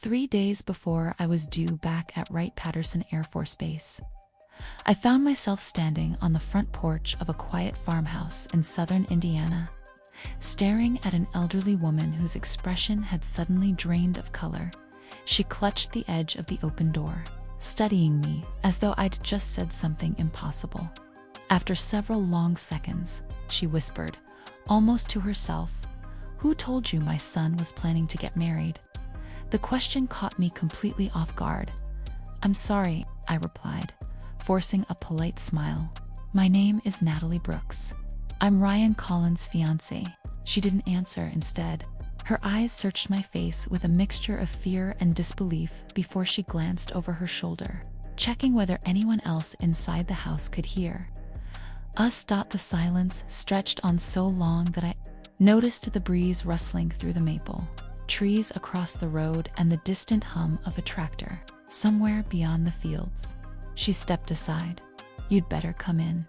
3 days before I was due back at Wright-Patterson Air Force Base. I found myself standing on the front porch of a quiet farmhouse in southern Indiana, staring at an elderly woman whose expression had suddenly drained of color. She clutched the edge of the open door, studying me as though I'd just said something impossible. After several long seconds, she whispered, almost to herself, "Who told you my son was planning to get married?" The question caught me completely off guard. "I'm sorry," I replied, forcing a polite smile. "My name is Natalie Brooks. I'm Ryan Collins' fiancé." She didn't answer. Instead, her eyes searched my face with a mixture of fear and disbelief before she glanced over her shoulder, checking whether anyone else inside the house could hear. The silence stretched on so long that I noticed the breeze rustling through the maple trees across the road and the distant hum of a tractor somewhere beyond the fields. She stepped aside. "You'd better come in."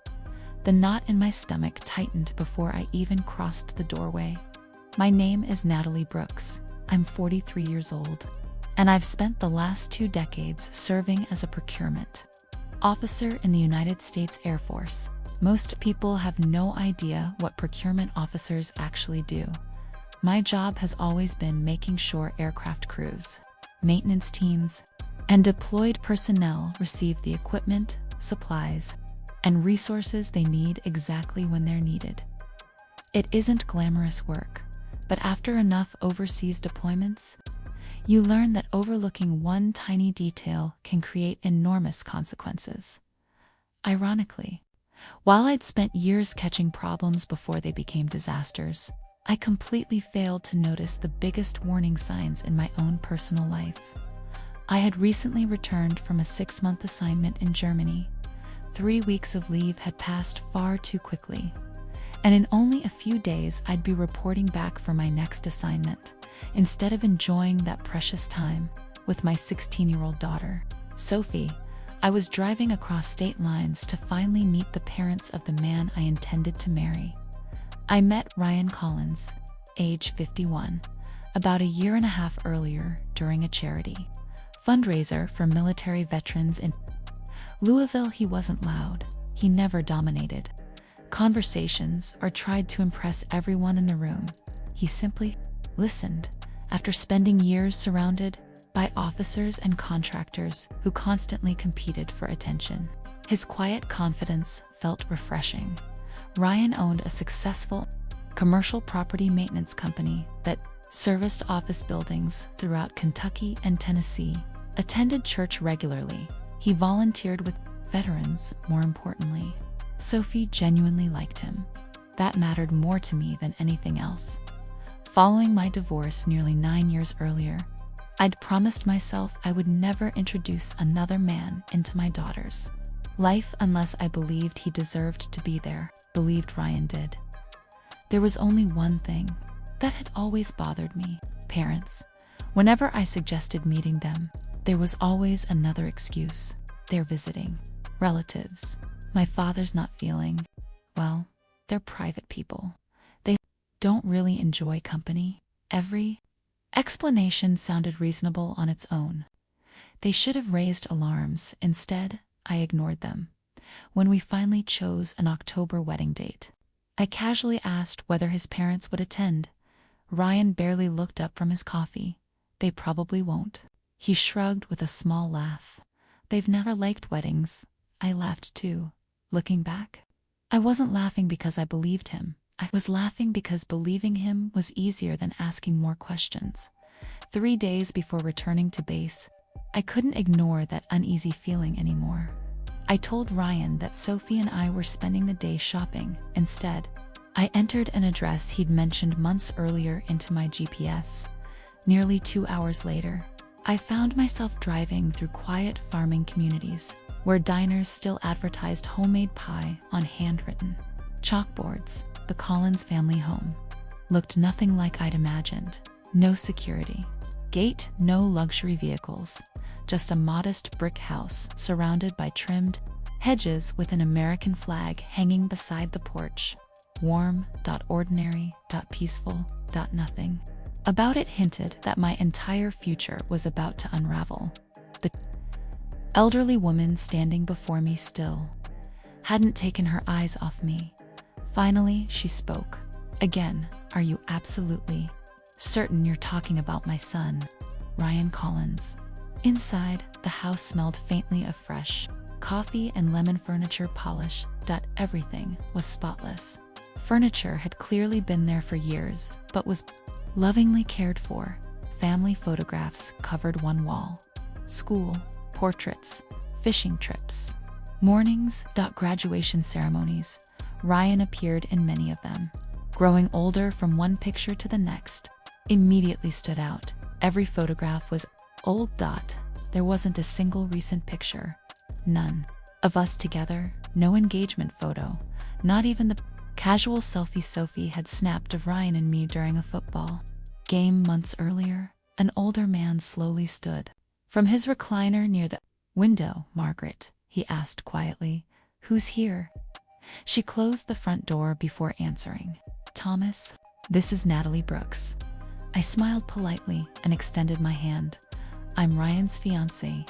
The knot in my stomach tightened before I even crossed the doorway. "My name is Natalie Brooks. I'm 43 years old, and I've spent the last 2 decades serving as a procurement officer in the United States Air Force." Most people have no idea what procurement officers actually do. My job has always been making sure aircraft crews, maintenance teams, and deployed personnel receive the equipment, supplies, and resources they need exactly when they're needed. It isn't glamorous work, but after enough overseas deployments, you learn that overlooking one tiny detail can create enormous consequences. Ironically, while I'd spent years catching problems before they became disasters, I completely failed to notice the biggest warning signs in my own personal life. I had recently returned from a 6-month assignment in Germany. 3 weeks of leave had passed far too quickly, and in only a few days I'd be reporting back for my next assignment, instead of enjoying that precious time with my 16-year-old daughter, Sophie. I was driving across state lines to finally meet the parents of the man I intended to marry. I met Ryan Collins, age 51, about a year and a half earlier during a charity fundraiser for military veterans in Louisville. He wasn't loud. He never dominated conversations or tried to impress everyone in the room. He simply listened. After spending years surrounded by officers and contractors who constantly competed for attention, his quiet confidence felt refreshing. Ryan owned a successful commercial property maintenance company that serviced office buildings throughout Kentucky and Tennessee, attended church regularly. He volunteered with veterans. More importantly, Sophie genuinely liked him. That mattered more to me than anything else. Following my divorce nearly 9 years earlier, I'd promised myself I would never introduce another man into my daughter's life unless I believed he deserved to be there. Believed Ryan did. There was only one thing that had always bothered me: parents. Whenever I suggested meeting them, there was always another excuse. They're visiting relatives. My father's not feeling well. They're private people. They don't really enjoy company. Every explanation sounded reasonable on its own. They should have raised alarms. Instead, I ignored them. When we finally chose an October wedding date, I casually asked whether his parents would attend. Ryan barely looked up from his coffee. "They probably won't." He shrugged with a small laugh. "They've never liked weddings." I laughed too. Looking back, I wasn't laughing because I believed him. I was laughing because believing him was easier than asking more questions. 3 days before returning to base, I couldn't ignore that uneasy feeling anymore. I told Ryan that Sophie and I were spending the day shopping. Instead, I entered an address he'd mentioned months earlier into my GPS. Nearly 2 hours later, I found myself driving through quiet farming communities, where diners still advertised homemade pie on handwritten chalkboards. The Collins family home looked nothing like I'd imagined. No security gate, no luxury vehicles, just a modest brick house surrounded by trimmed hedges with an American flag hanging beside the porch. Warm, ordinary, peaceful, nothing. about it hinted that my entire future was about to unravel. The elderly woman standing before me still hadn't taken her eyes off me. Finally, she spoke. Again, are you absolutely certain you're talking about my son, Ryan Collins? Inside, the house smelled faintly of fresh coffee and lemon furniture polish. Everything was spotless. Furniture had clearly been there for years, but was lovingly cared for. Family photographs covered one wall. School, portraits, fishing trips, mornings, graduation ceremonies. Ryan appeared in many of them. Growing older from one picture to the next immediately stood out. Every photograph was old. There wasn't a single recent picture. None of us together, no engagement photo, not even the casual selfie Sophie had snapped of Ryan and me during a football game months earlier. An older man slowly stood from his recliner near the window. Margaret, he asked quietly, who's here? She closed the front door before answering. Thomas, this is Natalie Brooks. I smiled politely and extended my hand. I'm Ryan's fiancé.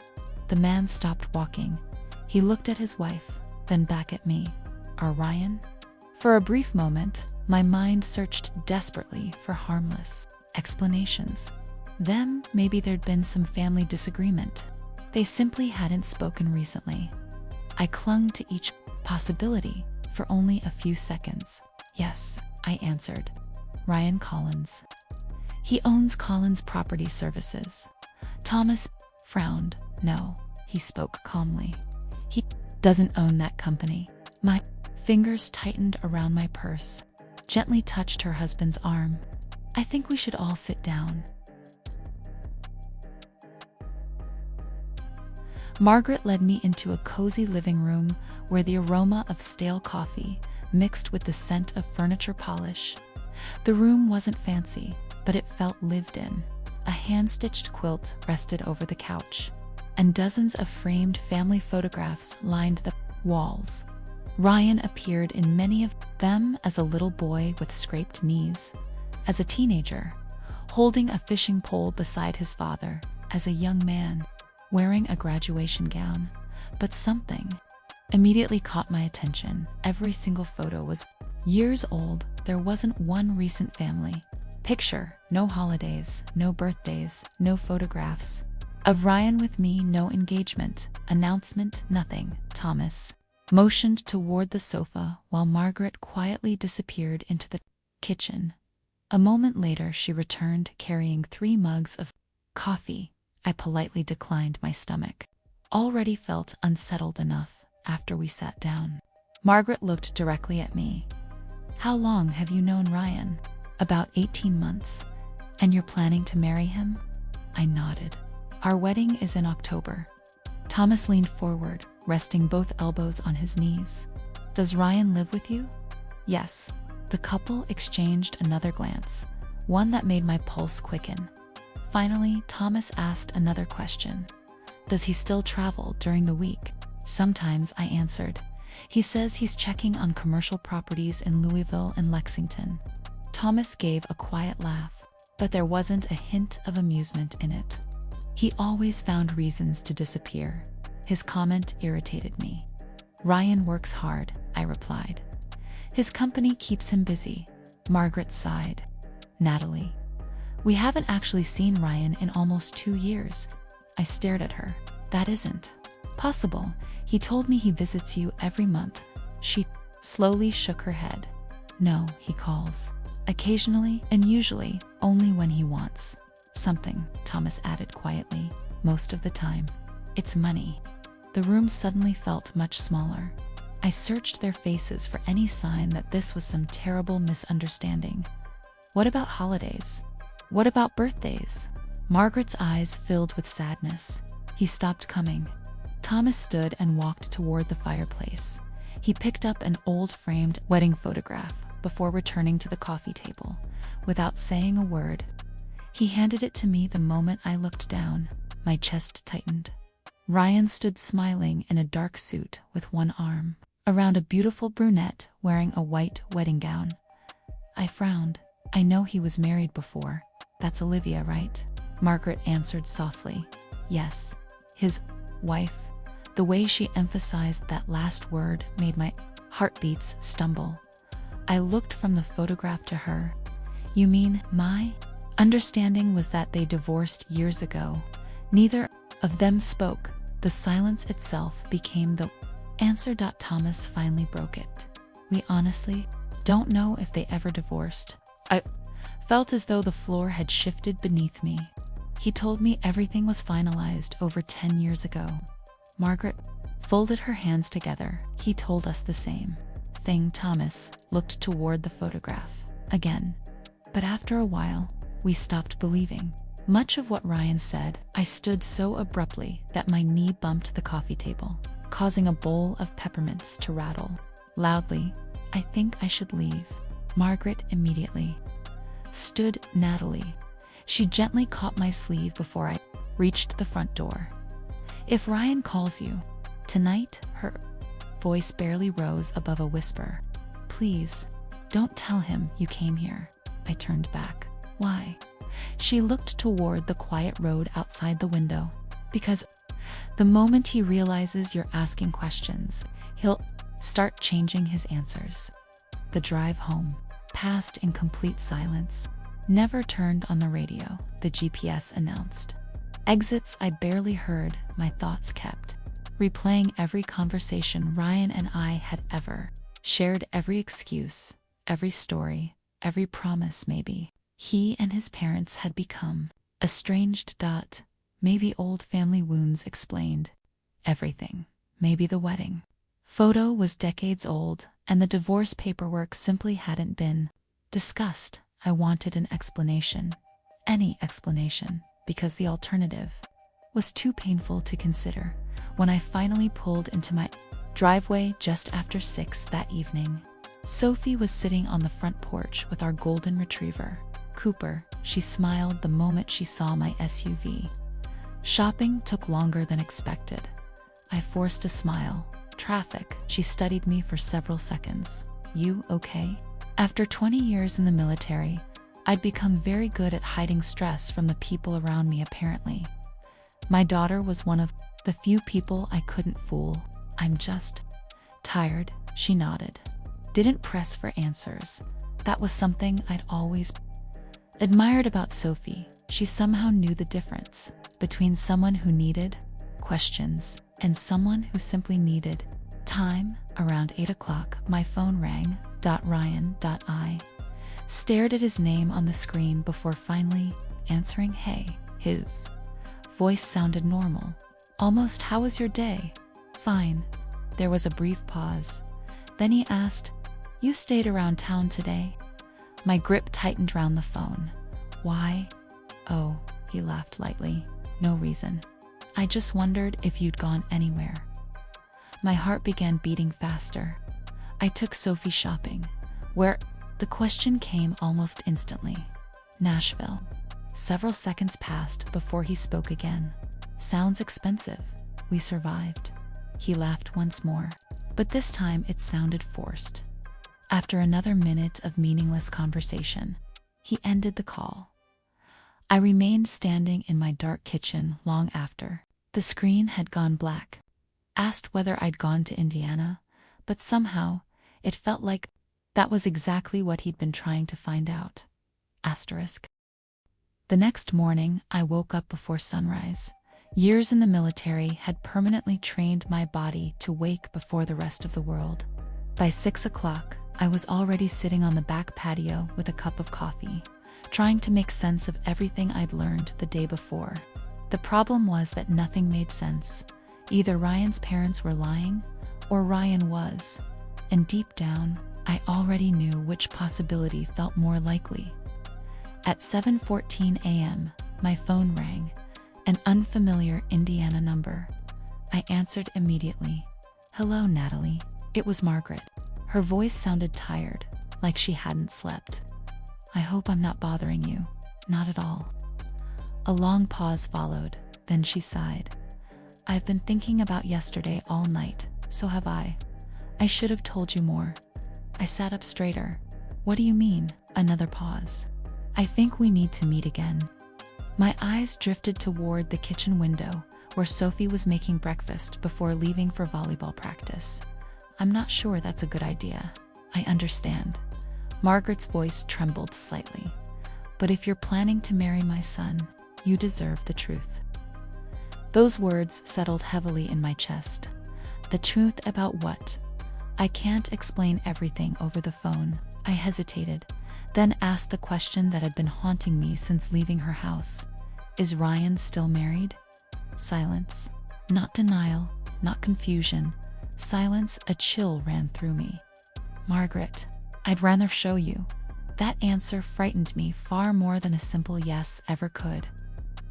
The man stopped walking. He looked at his wife, then back at me. Our Ryan? For a brief moment, my mind searched desperately for harmless explanations. Then, maybe there'd been some family disagreement. They simply hadn't spoken recently. I clung to each possibility for only a few seconds. Yes, I answered. Ryan Collins. He owns Collins Property Services. Thomas frowned. No, he spoke calmly. He doesn't own that company. My fingers tightened around my purse, gently touched her husband's arm. I think we should all sit down. Margaret led me into a cozy living room where the aroma of stale coffee mixed with the scent of furniture polish. The room wasn't fancy, but it felt lived in. A hand-stitched quilt rested over the couch, and dozens of framed family photographs lined the walls. Ryan appeared in many of them as a little boy with scraped knees, as a teenager, holding a fishing pole beside his father, as a young man, wearing a graduation gown. But something immediately caught my attention. Every single photo was years old. There wasn't one recent family picture, no holidays, no birthdays, no photographs of Ryan with me, no engagement, announcement, nothing. Thomas motioned toward the sofa while Margaret quietly disappeared into the kitchen. A moment later, she returned carrying 3 mugs of coffee. I politely declined. My stomach already felt unsettled enough after we sat down. Margaret looked directly at me. How long have you known Ryan? About 18 months. And you're planning to marry him? I nodded. Our wedding is in October. Thomas leaned forward, resting both elbows on his knees. Does Ryan live with you? Yes. The couple exchanged another glance, one that made my pulse quicken. Finally, Thomas asked another question. Does he still travel during the week? Sometimes, I answered. He says he's checking on commercial properties in Louisville and Lexington. Thomas gave a quiet laugh, but there wasn't a hint of amusement in it. He always found reasons to disappear. His comment irritated me. Ryan works hard, I replied. His company keeps him busy. Margaret sighed. Natalie, we haven't actually seen Ryan in almost 2 years. I stared at her. That isn't possible. He told me he visits you every month. She slowly shook her head. No, he calls. Occasionally, and usually only when he wants something, Thomas added quietly. Most of the time, it's money. The room suddenly felt much smaller. I searched their faces for any sign that this was some terrible misunderstanding. What about holidays? What about birthdays? Margaret's eyes filled with sadness. He stopped coming. Thomas stood and walked toward the fireplace. He picked up an old framed wedding photograph before returning to the coffee table. Without saying a word, he handed it to me. The moment I looked down, my chest tightened. Ryan stood smiling in a dark suit with one arm around a beautiful brunette wearing a white wedding gown. I frowned. I know he was married before, That's Olivia, right? Margaret answered softly. Yes. His wife. The way she emphasized that last word made my heartbeats stumble. I looked from the photograph to her. You mean my understanding was that they divorced years ago. Neither of them spoke. The silence itself became the answer. Thomas finally broke it. We honestly don't know if they ever divorced. I felt as though the floor had shifted beneath me. He told me everything was finalized over 10 years ago. Margaret folded her hands together. He told us the same thing. Thomas looked toward the photograph again. But after a while, we stopped believing much of what Ryan said. I stood so abruptly that my knee bumped the coffee table, causing a bowl of peppermints to rattle loudly. I think I should leave. Margaret immediately stood. Natalie. She gently caught my sleeve before I reached the front door. If Ryan calls you tonight, her voice barely rose above a whisper. Please, don't tell him you came here. I turned back. Why? She looked toward the quiet road outside the window. Because the moment he realizes you're asking questions, he'll start changing his answers. The drive home passed in complete silence. Never turned on the radio, the GPS announced. Exits I barely heard. My thoughts kept replaying every conversation Ryan and I had ever shared, every excuse, every story, every promise. Maybe he and his parents had become estranged. Maybe old family wounds explained everything. Maybe the wedding photo was decades old and the divorce paperwork simply hadn't been discussed. I wanted an explanation, any explanation, because the alternative was too painful to consider. When I finally pulled into my driveway just after 6 that evening, Sophie was sitting on the front porch with our golden retriever, Cooper. She smiled the moment she saw my SUV. Shopping took longer than expected. I forced a smile. Traffic. She studied me for several seconds. You okay? After 20 years in the military, I'd become very good at hiding stress from the people around me apparently. My daughter was one of the few people I couldn't fool. I'm just tired, she nodded. Didn't press for answers. That was something I'd always admired about Sophie. She somehow knew the difference between someone who needed questions and someone who simply needed time. Around 8 o'clock, my phone rang. Ryan. I stared at his name on the screen before finally answering. Hey. His voice sounded normal. Almost. How was your day? Fine. There was a brief pause. Then he asked, you stayed around town today? My grip tightened round the phone. Why? Oh, he laughed lightly. No reason. I just wondered if you'd gone anywhere. My heart began beating faster. I took Sophie shopping. Where? The question came almost instantly. Nashville. Several seconds passed before he spoke again. Sounds expensive. We survived. He laughed once more, but this time it sounded forced. After another minute of meaningless conversation, he ended the call. I remained standing in my dark kitchen long after the screen had gone black. Asked whether I'd gone to Indiana, but somehow it felt like that was exactly what he'd been trying to find out. Asterisk. The next morning, I woke up before sunrise. Years in the military had permanently trained my body to wake before the rest of the world. By 6 o'clock, I was already sitting on the back patio with a cup of coffee, trying to make sense of everything I'd learned the day before. The problem was that nothing made sense. Either Ryan's parents were lying, or Ryan was. And deep down, I already knew which possibility felt more likely. At 7:14 a.m., my phone rang, an unfamiliar Indiana number. I answered immediately. Hello, Natalie. It was Margaret. Her voice sounded tired, like she hadn't slept. I hope I'm not bothering you. Not at all. A long pause followed, then she sighed. I've been thinking about yesterday all night, so have I. I should have told you more. I sat up straighter. What do you mean? Another pause. I think we need to meet again. My eyes drifted toward the kitchen window, where Sophie was making breakfast before leaving for volleyball practice. I'm not sure that's a good idea. I understand. Margaret's voice trembled slightly. But if you're planning to marry my son, you deserve the truth. Those words settled heavily in my chest. The truth about what? I can't explain everything over the phone. I hesitated, then asked the question that had been haunting me since leaving her house. Is Ryan still married? Silence. Not denial, not confusion. Silence, a chill ran through me. Margaret, I'd rather show you. That answer frightened me far more than a simple yes ever could.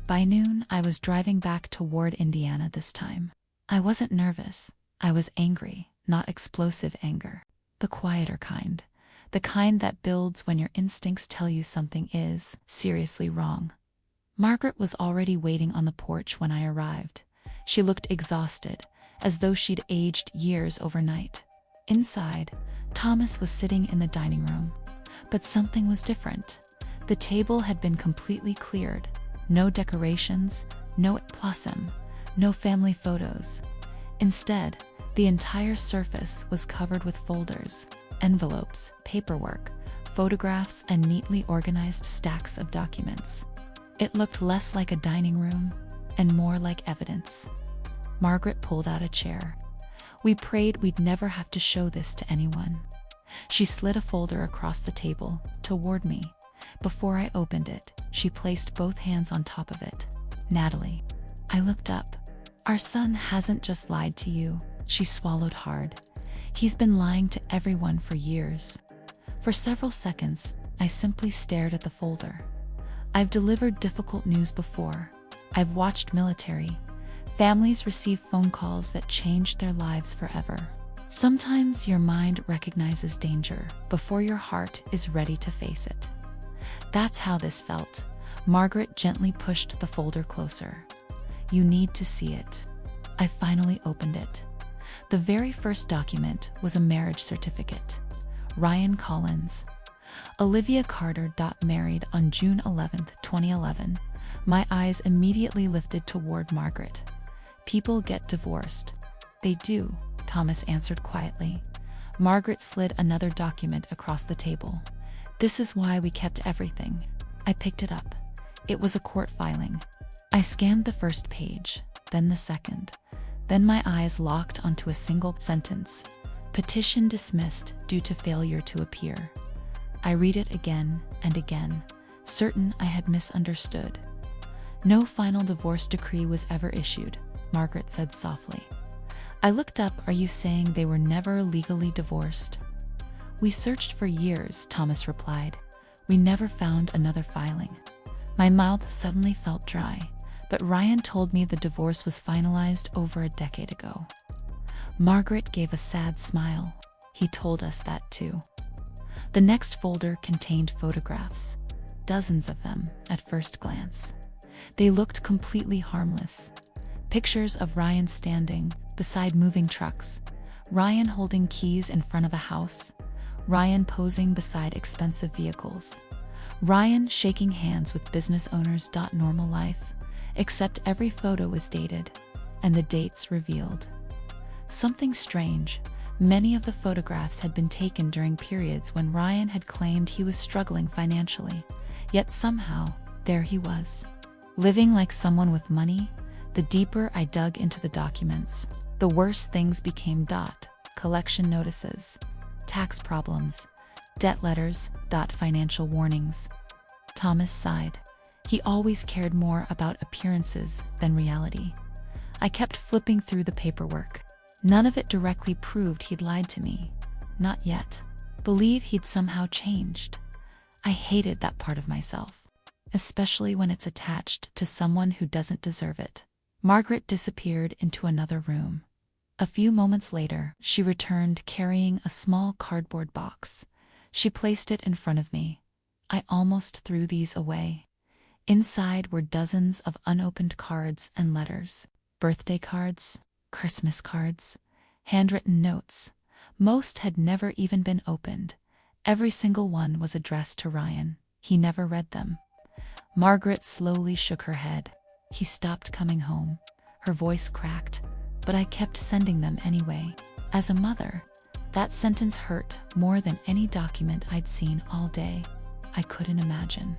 By noon, I was driving back toward Indiana this time. I wasn't nervous. I was angry, not explosive anger. The quieter kind. The kind that builds when your instincts tell you something is seriously wrong. Margaret was already waiting on the porch when I arrived. She looked exhausted, as though she'd aged years overnight. Inside, Thomas was sitting in the dining room. But something was different. The table had been completely cleared. No decorations, no blossom, no family photos. Instead, the entire surface was covered with folders, envelopes, paperwork, photographs, and neatly organized stacks of documents. It looked less like a dining room and more like evidence. Margaret pulled out a chair. We prayed we'd never have to show this to anyone. She slid a folder across the table, toward me. Before I opened it, she placed both hands on top of it. Natalie. I looked up. Our son hasn't just lied to you. She swallowed hard. He's been lying to everyone for years. For several seconds, I simply stared at the folder. I've delivered difficult news before. I've watched military. Families receive phone calls that changed their lives forever. Sometimes your mind recognizes danger before your heart is ready to face it. That's how this felt. Margaret gently pushed the folder closer. You need to see it. I finally opened it. The very first document was a marriage certificate. Ryan Collins. Olivia Carter. Married on June 11, 2011. My eyes immediately lifted toward Margaret. People get divorced. They do, Thomas answered quietly. Margaret slid another document across the table. This is why we kept everything. I picked it up. It was a court filing. I scanned the first page, then the second. Then my eyes locked onto a single sentence. Petition dismissed due to failure to appear. I read it again and again, certain I had misunderstood. No final divorce decree was ever issued, Margaret said softly. I looked up. Are you saying they were never legally divorced? We searched for years, Thomas replied. We never found another filing. My mouth suddenly felt dry, but Ryan told me the divorce was finalized over a decade ago. Margaret gave a sad smile. He told us that too. The next folder contained photographs, dozens of them at first glance. They looked completely harmless. Pictures of Ryan standing beside moving trucks, Ryan holding keys in front of a house, Ryan posing beside expensive vehicles, Ryan shaking hands with business owners. Normal life, except every photo was dated, and the dates revealed something strange. Many of the photographs had been taken during periods when Ryan had claimed he was struggling financially, yet somehow, there he was, living like someone with money. The deeper I dug into the documents, the worse things became. Collection notices, tax problems, debt letters. Financial warnings. Thomas sighed. He always cared more about appearances than reality. I kept flipping through the paperwork. None of it directly proved he'd lied to me. Not yet. Believe he'd somehow changed. I hated that part of myself, especially when it's attached to someone who doesn't deserve it. Margaret disappeared into another room. A few moments later, she returned carrying a small cardboard box. She placed it in front of me. I almost threw these away. Inside were dozens of unopened cards and letters. Birthday cards, Christmas cards, handwritten notes. Most had never even been opened. Every single one was addressed to Ryan. He never read them. Margaret slowly shook her head. He stopped coming home. Her voice cracked, but I kept sending them anyway. As a mother, that sentence hurt more than any document I'd seen all day. I couldn't imagine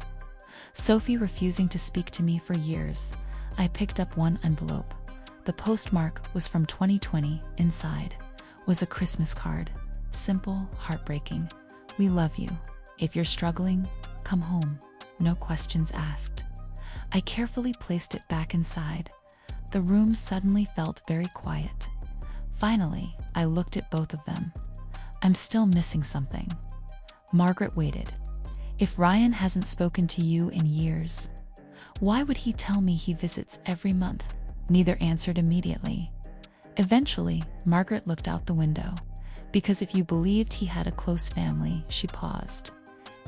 Sophie refusing to speak to me for years. I picked up one envelope. The postmark was from 2020. Inside was a Christmas card. Simple, heartbreaking. We love you. If you're struggling, come home. No questions asked. I carefully placed it back inside. The room suddenly felt very quiet. Finally, I looked at both of them. I'm still missing something. Margaret waited. If Ryan hasn't spoken to you in years, why would he tell me he visits every month? Neither answered immediately. Eventually, Margaret looked out the window. Because if you believed he had a close family, she paused,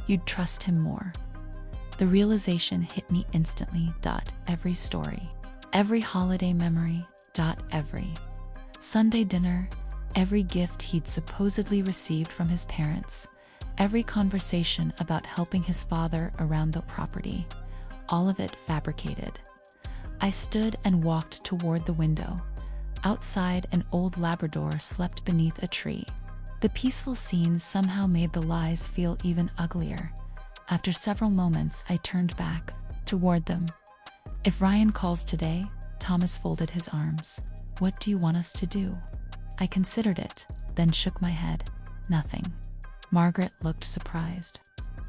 you'd trust him more. The realization hit me instantly. Every story, every holiday memory, every Sunday dinner, every gift he'd supposedly received from his parents, every conversation about helping his father around the property, all of it fabricated. I stood and walked toward the window. Outside, an old Labrador slept beneath a tree. The peaceful scene somehow made the lies feel even uglier. After several moments, I turned back toward them. If Ryan calls today, Thomas folded his arms. What do you want us to do? I considered it, then shook my head. Nothing. Margaret looked surprised.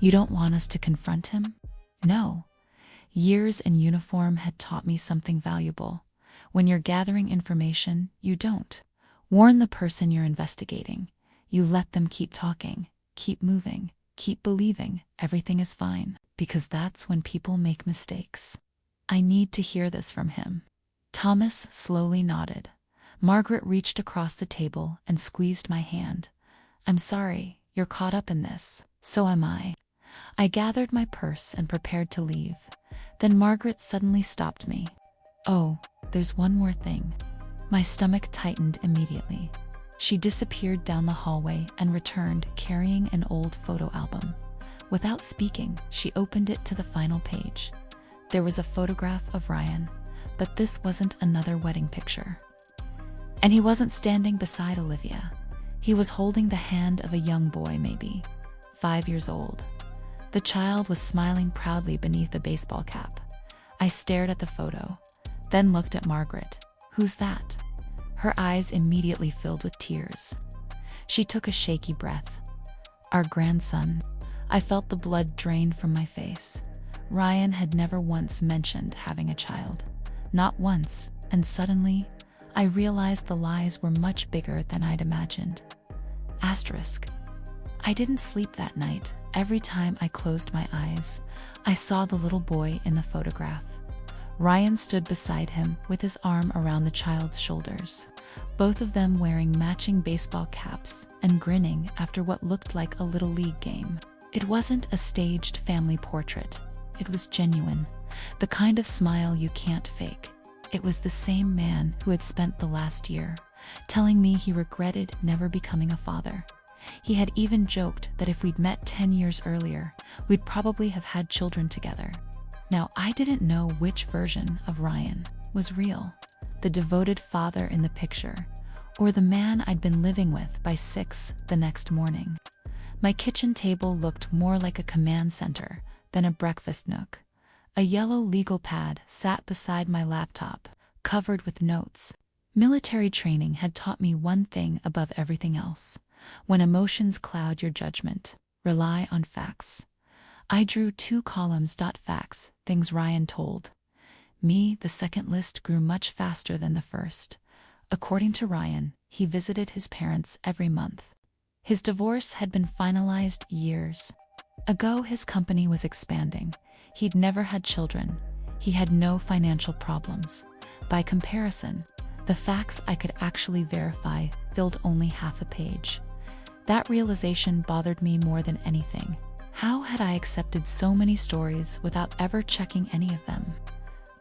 You don't want us to confront him? No. Years in uniform had taught me something valuable. When you're gathering information, you don't warn the person you're investigating. You let them keep talking, keep moving, keep believing everything is fine, because that's when people make mistakes. I need to hear this from him. Thomas slowly nodded. Margaret reached across the table and squeezed my hand. I'm sorry, you're caught up in this. So am I. I gathered my purse and prepared to leave. Then Margaret suddenly stopped me. Oh, there's one more thing. My stomach tightened immediately. She disappeared down the hallway and returned carrying an old photo album. Without speaking, she opened it to the final page. There was a photograph of Ryan, but this wasn't another wedding picture. And he wasn't standing beside Olivia. He was holding the hand of a young boy, maybe 5 years old. The child was smiling proudly beneath a baseball cap. I stared at the photo, then looked at Margaret. Who's that? Her eyes immediately filled with tears. She took a shaky breath. Our grandson. I felt the blood drain from my face. Ryan had never once mentioned having a child. Not once, and suddenly, I realized the lies were much bigger than I'd imagined. Asterisk. I didn't sleep that night. Every time I closed my eyes, I saw the little boy in the photograph. Ryan stood beside him with his arm around the child's shoulders, both of them wearing matching baseball caps and grinning after what looked like a little league game. It wasn't a staged family portrait. It was genuine, the kind of smile you can't fake. It was the same man who had spent the last year telling me he regretted never becoming a father. He had even joked that if we'd met 10 years earlier, we'd probably have had children together. Now, I didn't know which version of Ryan was real, the devoted father in the picture, or the man I'd been living with by 6 the next morning. My kitchen table looked more like a command center than a breakfast nook. A yellow legal pad sat beside my laptop, covered with notes. Military training had taught me one thing above everything else. When emotions cloud your judgment, rely on facts. I drew 2 columns. Facts, things Ryan told me. The second list grew much faster than the first. According to Ryan, he visited his parents every month. His divorce had been finalized years ago. His company was expanding. He'd never had children. He had no financial problems. By comparison, the facts I could actually verify filled only half a page. That realization bothered me more than anything. How had I accepted so many stories without ever checking any of them?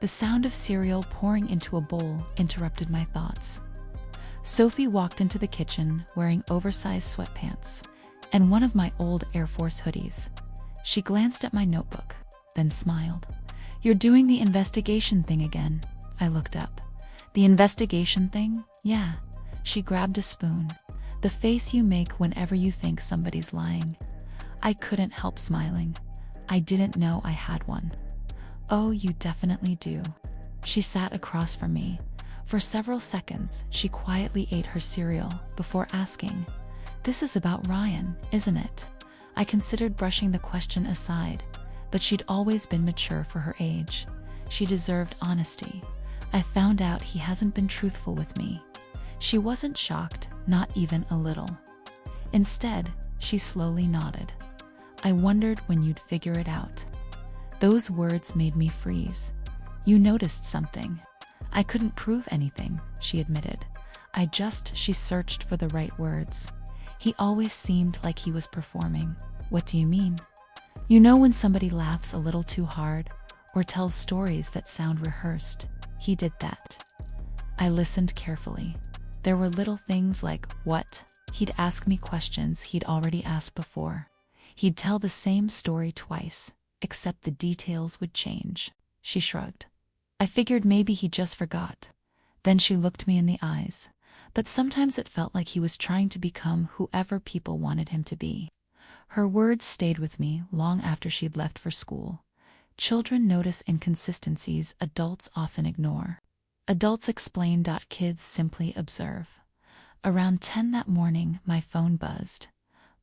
The sound of cereal pouring into a bowl interrupted my thoughts. Sophie walked into the kitchen wearing oversized sweatpants and one of my old Air Force hoodies. She glanced at my notebook, then smiled. "You're doing the investigation thing again." I looked up. "The investigation thing? Yeah." She grabbed a spoon. "The face you make whenever you think somebody's lying." I couldn't help smiling. I didn't know I had one. "Oh, you definitely do." She sat across from me. For several seconds, she quietly ate her cereal before asking, "This is about Ryan, isn't it?" I considered brushing the question aside, but she'd always been mature for her age. She deserved honesty. I found out he hasn't been truthful with me. She wasn't shocked, not even a little. Instead, she slowly nodded. "I wondered when you'd figure it out." Those words made me freeze. "You noticed something." "I couldn't prove anything," she admitted. She searched for the right words. "He always seemed like he was performing." "What do you mean?" "You know when somebody laughs a little too hard or tells stories that sound rehearsed? He did that." I listened carefully. There were little things like, "What?" He'd ask me questions he'd already asked before. He'd tell the same story twice, except the details would change. She shrugged. "I figured maybe he just forgot." Then she looked me in the eyes. "But sometimes it felt like he was trying to become whoever people wanted him to be." Her words stayed with me long after she'd left for school. Children notice inconsistencies adults often ignore. Adults explain. Kids simply observe. Around 10 that morning, my phone buzzed.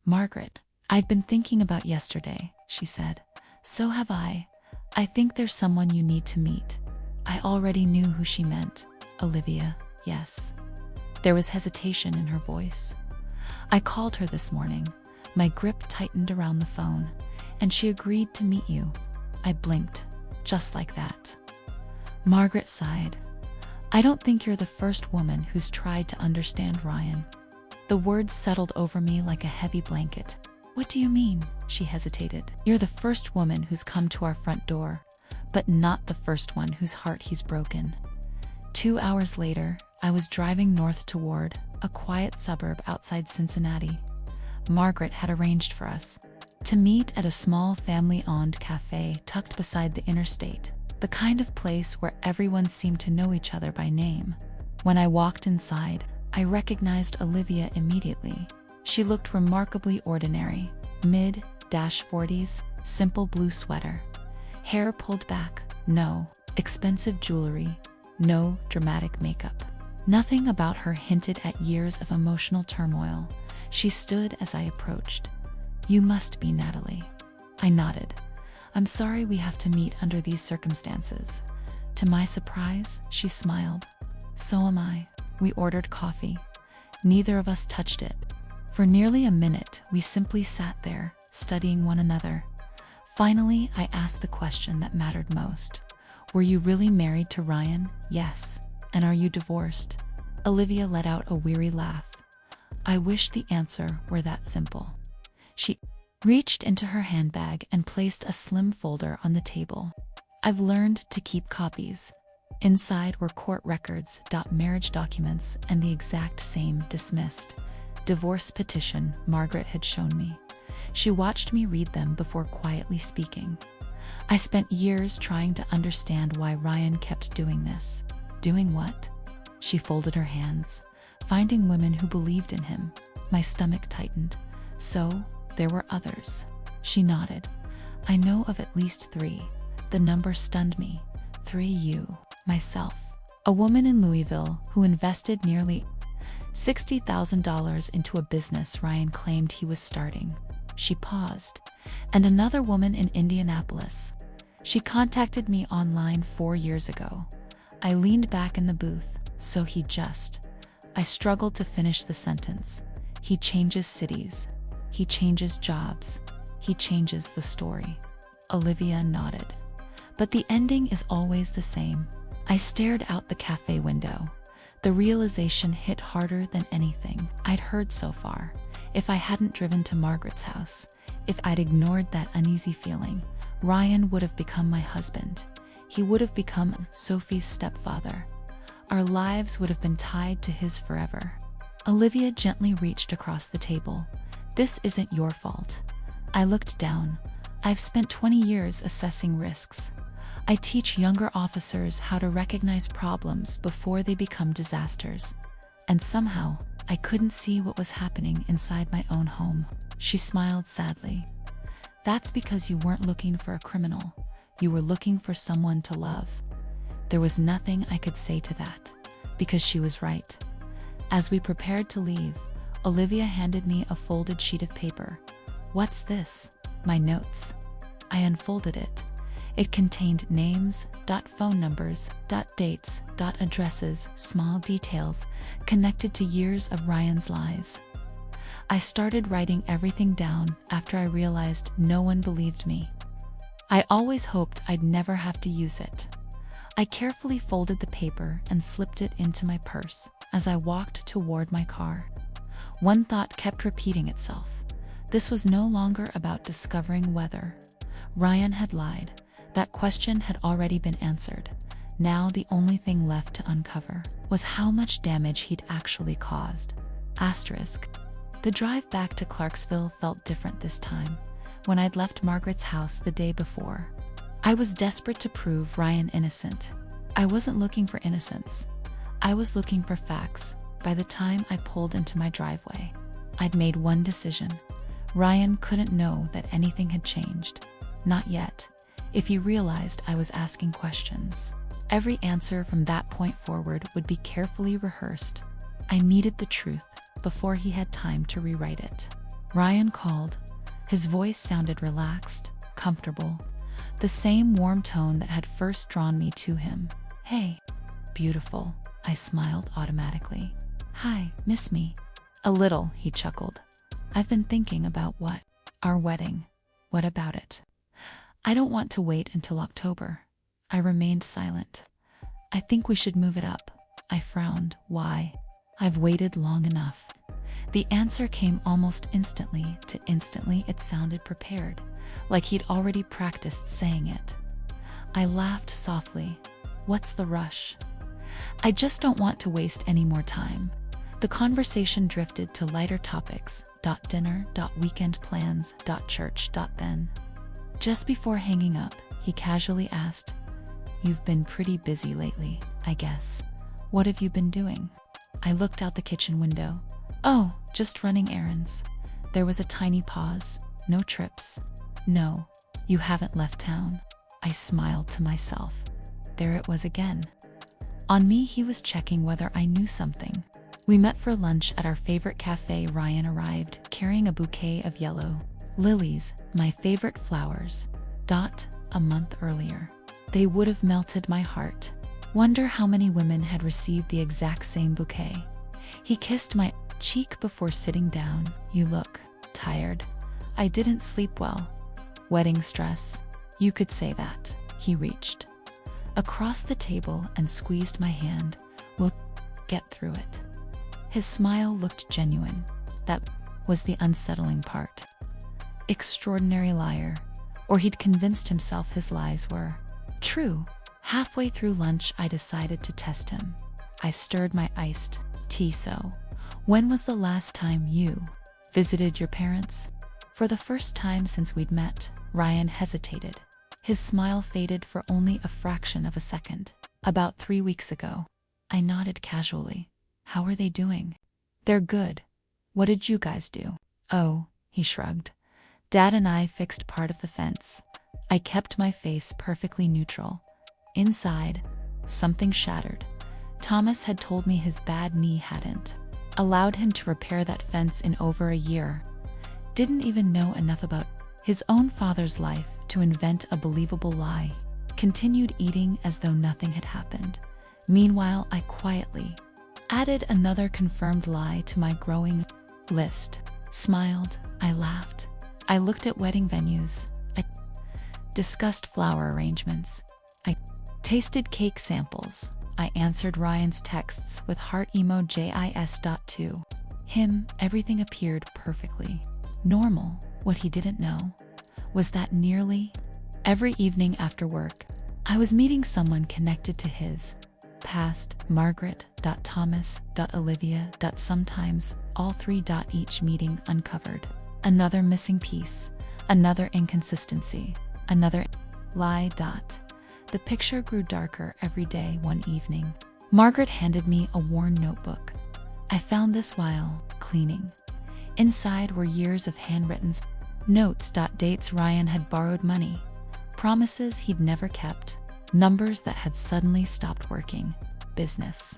"Margaret, I've been thinking about yesterday," she said. "So have I. I think there's someone you need to meet." I already knew who she meant. "Olivia, yes." There was hesitation in her voice. "I called her this morning." My grip tightened around the phone. "And she agreed to meet you." I blinked, just like that. Margaret sighed. "I don't think you're the first woman who's tried to understand Ryan." The words settled over me like a heavy blanket. "What do you mean?" She hesitated. "You're the first woman who's come to our front door, but not the first one whose heart he's broken." 2 hours later, I was driving north toward a quiet suburb outside Cincinnati. Margaret had arranged for us to meet at a small family-owned cafe tucked beside the interstate, the kind of place where everyone seemed to know each other by name. When I walked inside, I recognized Olivia immediately. She looked remarkably ordinary, mid-40s, simple blue sweater. Hair pulled back, no expensive jewelry, no dramatic makeup. Nothing about her hinted at years of emotional turmoil. She stood as I approached. "You must be Natalie." I nodded. "I'm sorry we have to meet under these circumstances." To my surprise, she smiled. "So am I." We ordered coffee. Neither of us touched it. For nearly a minute, we simply sat there, studying one another. Finally, I asked the question that mattered most. "Were you really married to Ryan?" "Yes." "And are you divorced?" Olivia let out a weary laugh. I wish the answer were that simple. She reached into her handbag and placed a slim folder on the table. "I've learned to keep copies." Inside were court records, marriage documents, and the exact same dismissed divorce petition Margaret had shown me. She watched me read them before quietly speaking. "I spent years trying to understand why Ryan kept doing this." "Doing what?" She folded her hands. "Finding women who believed in him." My stomach tightened. "So, there were others." She nodded. "I know of at least 3. The number stunned me. 3 you, myself. A woman in Louisville who invested nearly $60,000 into a business Ryan claimed he was starting." She paused. "And another woman in Indianapolis. She contacted me online 4 years ago." I leaned back in the booth. "So he just..." I struggled to finish the sentence. "He changes cities. He changes jobs. He changes the story." Olivia nodded. "But the ending is always the same." I stared out the cafe window. The realization hit harder than anything I'd heard so far. If I hadn't driven to Margaret's house, if I'd ignored that uneasy feeling, Ryan would have become my husband. He would have become Sophie's stepfather. Our lives would have been tied to his forever. Olivia gently reached across the table. "This isn't your fault." I looked down. I've spent 20 years assessing risks. I teach younger officers how to recognize problems before they become disasters. And somehow, I couldn't see what was happening inside my own home. She smiled sadly. That's because you weren't looking for a criminal. You were looking for someone to love. There was nothing I could say to that, because she was right. As we prepared to leave, Olivia handed me a folded sheet of paper. What's this? My notes. I unfolded it. It contained names, phone numbers, dates, addresses, small details connected to years of Ryan's lies. I started writing everything down after I realized no one believed me. I always hoped I'd never have to use it. I carefully folded the paper and slipped it into my purse as I walked toward my car. One thought kept repeating itself. This was no longer about discovering whether Ryan had lied. That question had already been answered. Now the only thing left to uncover was how much damage he'd actually caused. The drive back to Clarksville felt different this time. When I'd left Margaret's house the day before, I was desperate to prove Ryan innocent. I wasn't looking for innocence. I was looking for facts. By the time I pulled into my driveway, I'd made one decision. Ryan couldn't know that anything had changed. Not yet. If he realized I was asking questions, every answer from that point forward would be carefully rehearsed. I needed the truth before he had time to rewrite it. Ryan called. His voice sounded relaxed, comfortable, the same warm tone that had first drawn me to him. Hey, beautiful, I smiled automatically. Hi, miss me? A little, he chuckled. I've been thinking about what? Our wedding. What about it? I don't want to wait until October. I remained silent. I think we should move it up. I frowned. Why? I've waited long enough. The answer came almost instantly. It sounded prepared, like he'd already practiced saying it. I laughed softly. What's the rush? I just don't want to waste any more time. The conversation drifted to lighter topics. Dinner, weekend plans, church, then. Just before hanging up, he casually asked, You've been pretty busy lately, I guess. What have you been doing? I looked out the kitchen window. Oh, just running errands. There was a tiny pause. No trips. No, you haven't left town. I smiled to myself. There it was again. On me, he was checking whether I knew something. We met for lunch at our favorite cafe. Ryan arrived, carrying a bouquet of yellow lilies, my favorite flowers. A month earlier, they would have melted my heart. Wonder how many women had received the exact same bouquet. He kissed my cheek before sitting down. You look tired. I didn't sleep well. Wedding stress. You could say that. He reached across the table and squeezed my hand. We'll get through it. His smile looked genuine. That was the unsettling part. Extraordinary liar. Or he'd convinced himself his lies were true. Halfway through lunch, I decided to test him. I stirred my iced tea. So, when was the last time you visited your parents? For the first time since we'd met, Ryan hesitated. His smile faded for only a fraction of a second. About 3 weeks ago. I nodded casually. How are they doing? They're good. What did you guys do? Oh, he shrugged. Dad and I fixed part of the fence. I kept my face perfectly neutral. Inside, something shattered. Thomas had told me his bad knee hadn't allowed him to repair that fence in over a year. Didn't even know enough about his own father's life to invent a believable lie. Continued eating as though nothing had happened. Meanwhile, I quietly added another confirmed lie to my growing list. Smiled, I laughed. I looked at wedding venues. I discussed flower arrangements. I tasted cake samples. I answered Ryan's texts with heart emojis.2. Him, everything appeared perfectly normal. What he didn't know was that nearly every evening after work, I was meeting someone connected to his past. Margaret, Thomas, Olivia, sometimes all three. Each meeting uncovered Another missing piece, another inconsistency, another lie. The picture grew darker every day. One evening, Margaret handed me a worn notebook. I found this while cleaning. Inside were years of handwritten notes. Dates Ryan had borrowed money, promises he'd never kept, numbers that had suddenly stopped working, business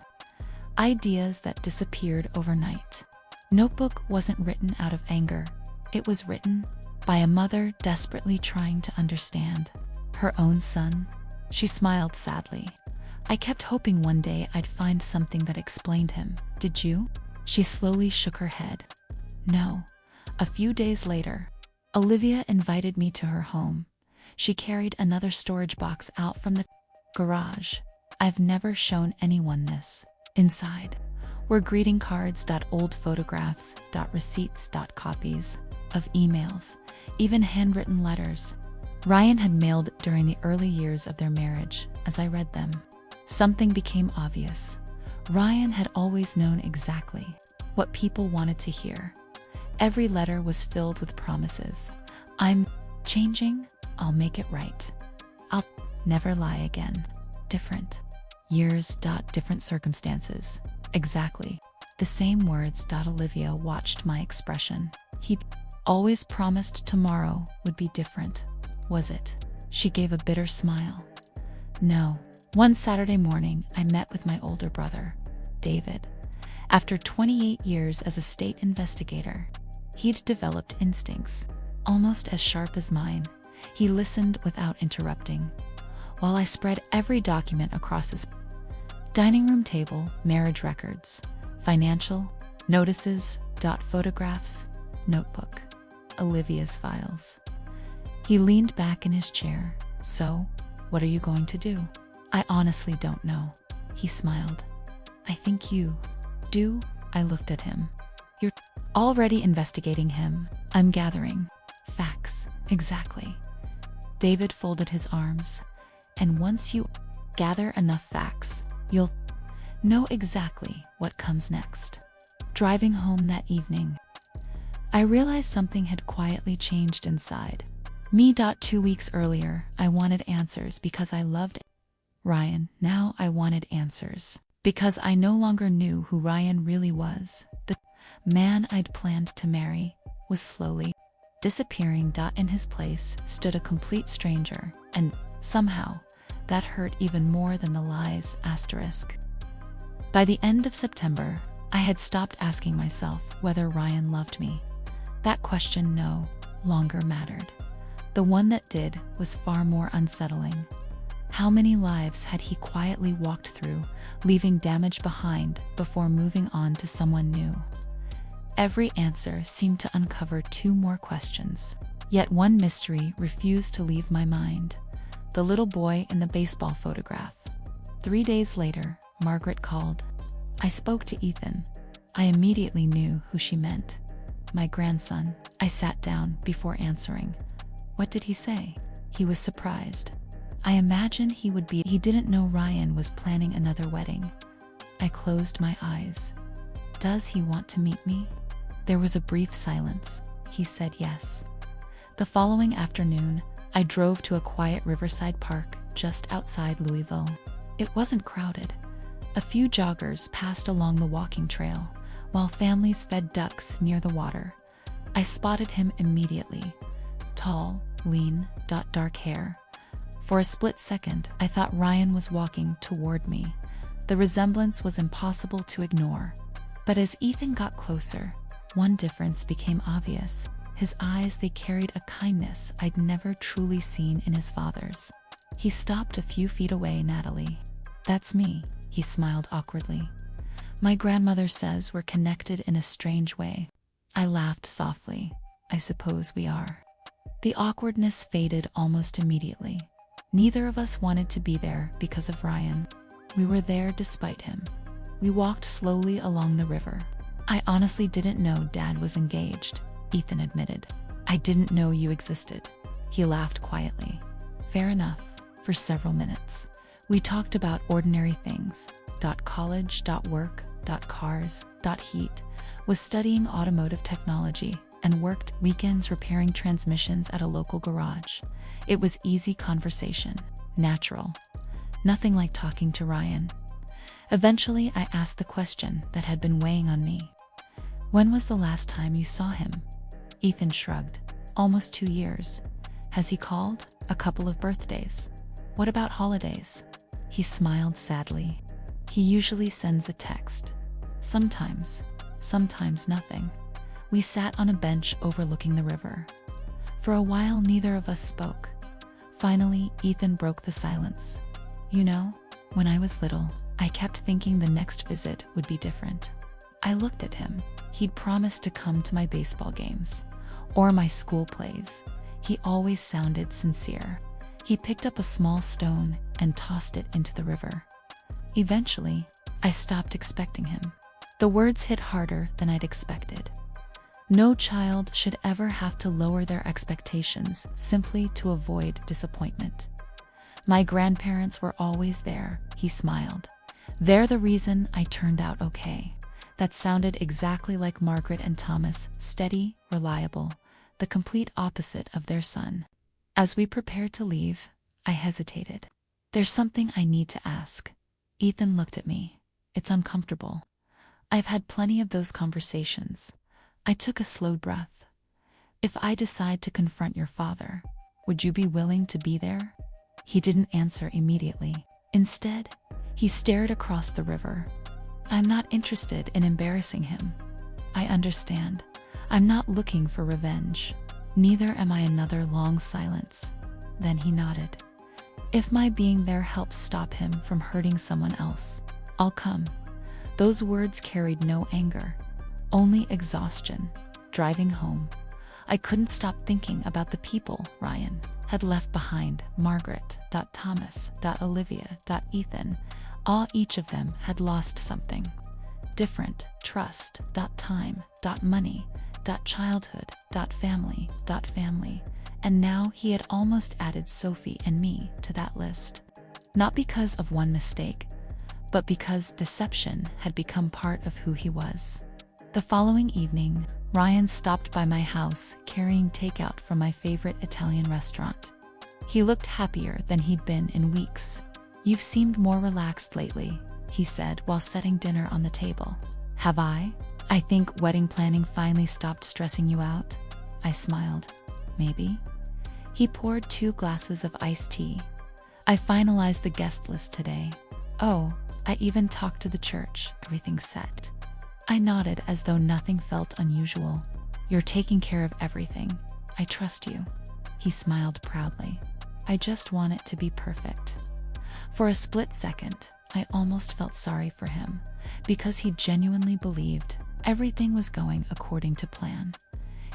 ideas that disappeared overnight. Notebook wasn't written out of anger. It was written by a mother desperately trying to understand her own son. She smiled sadly. I kept hoping one day I'd find something that explained him. Did you? She slowly shook her head. No. A few days later, Olivia invited me to her home. She carried another storage box out from the garage. I've never shown anyone this. Inside were greeting cards, old photographs, receipts, copies of emails, even handwritten letters Ryan had mailed during the early years of their marriage. As I read them, something became obvious. Ryan had always known exactly what people wanted to hear. Every letter was filled with promises. I'm changing, I'll make it right. I'll never lie again. Different years, different circumstances. Exactly the same words. Olivia watched my expression. He always promised tomorrow would be different. Was it? She gave a bitter smile. No. One Saturday morning, I met with my older brother, David. After 28 years as a state investigator, he'd developed instincts almost as sharp as mine. He listened without interrupting, while I spread every document across his dining room table: marriage records, financial, notices, photographs, notebook, Olivia's files. He leaned back in his chair. So, what are you going to do? I honestly don't know. He smiled. I think you do. I looked at him. You're already investigating him. I'm gathering facts. Exactly. David folded his arms. And once you gather enough facts, you'll know exactly what comes next. Driving home that evening, I realized something had quietly changed inside me. 2 weeks earlier, I wanted answers because I loved Ryan. Now I wanted answers because I no longer knew who Ryan really was. The man I'd planned to marry was slowly disappearing. In his place stood a complete stranger, and somehow that hurt even more than the lies. By the end of September, I had stopped asking myself whether Ryan loved me. That question no longer mattered. The one that did was far more unsettling. How many lives had he quietly walked through, leaving damage behind before moving on to someone new? Every answer seemed to uncover 2 more questions. Yet one mystery refused to leave my mind. The little boy in the baseball photograph. 3 days later, Margaret called. I spoke to Ethan. I immediately knew who she meant. My grandson. I sat down before answering. What did he say? He was surprised. I imagined he would be. He didn't know Ryan was planning another wedding. I closed my eyes. Does he want to meet me? There was a brief silence. He said yes. The following afternoon, I drove to a quiet riverside park just outside Louisville. It wasn't crowded. A few joggers passed along the walking trail, while families fed ducks near the water. I spotted him immediately. Tall, lean, dark hair. For a split second, I thought Ryan was walking toward me. The resemblance was impossible to ignore. But as Ethan got closer, one difference became obvious. His eyes, they carried a kindness I'd never truly seen in his father's. He stopped a few feet away. Natalie. That's me, he smiled awkwardly. My grandmother says we're connected in a strange way. I laughed softly. I suppose we are. The awkwardness faded almost immediately. Neither of us wanted to be there because of Ryan. We were there despite him. We walked slowly along the river. I honestly didn't know Dad was engaged, Ethan admitted. I didn't know you existed. He laughed quietly. Fair enough. For several minutes, we talked about ordinary things. College, work, cars, heat, was studying automotive technology, and worked weekends repairing transmissions at a local garage. It was easy conversation, natural. Nothing like talking to Ryan. Eventually, I asked the question that had been weighing on me. When was the last time you saw him? Ethan shrugged. Almost 2 years. Has he called? A couple of birthdays. What about holidays? He smiled sadly. He usually sends a text. Sometimes nothing. We sat on a bench overlooking the river. For a while, neither of us spoke. Finally, Ethan broke the silence. You know, when I was little, I kept thinking the next visit would be different. I looked at him. He'd promised to come to my baseball games or my school plays. He always sounded sincere. He picked up a small stone and tossed it into the river. Eventually, I stopped expecting him. The words hit harder than I'd expected. No child should ever have to lower their expectations simply to avoid disappointment. My grandparents were always there, he smiled. They're the reason I turned out okay. That sounded exactly like Margaret and Thomas, steady, reliable, the complete opposite of their son. As we prepared to leave, I hesitated. There's something I need to ask. Ethan looked at me. It's uncomfortable. I've had plenty of those conversations. I took a slow breath. If I decide to confront your father, would you be willing to be there? He didn't answer immediately. Instead, he stared across the river. I'm not interested in embarrassing him. I understand. I'm not looking for revenge. Neither am I. Another long silence. Then he nodded. If my being there helps stop him from hurting someone else, I'll come. Those words carried no anger, only exhaustion. Driving home, I couldn't stop thinking about the people Ryan had left behind. Margaret, Thomas, Olivia, Ethan. Each of them had lost something. Different. Trust, time, money, childhood, family. And now he had almost added Sophie and me to that list. Not because of one mistake, but because deception had become part of who he was. The following evening, Ryan stopped by my house carrying takeout from my favorite Italian restaurant. He looked happier than he'd been in weeks. You've seemed more relaxed lately, he said while setting dinner on the table. Have I? I think wedding planning finally stopped stressing you out. I smiled. Maybe. He poured 2 glasses of iced tea. I finalized the guest list today. Oh, I even talked to the church. Everything's set. I nodded as though nothing felt unusual. You're taking care of everything. I trust you. He smiled proudly. I just want it to be perfect. For a split second, I almost felt sorry for him, because he genuinely believed everything was going according to plan.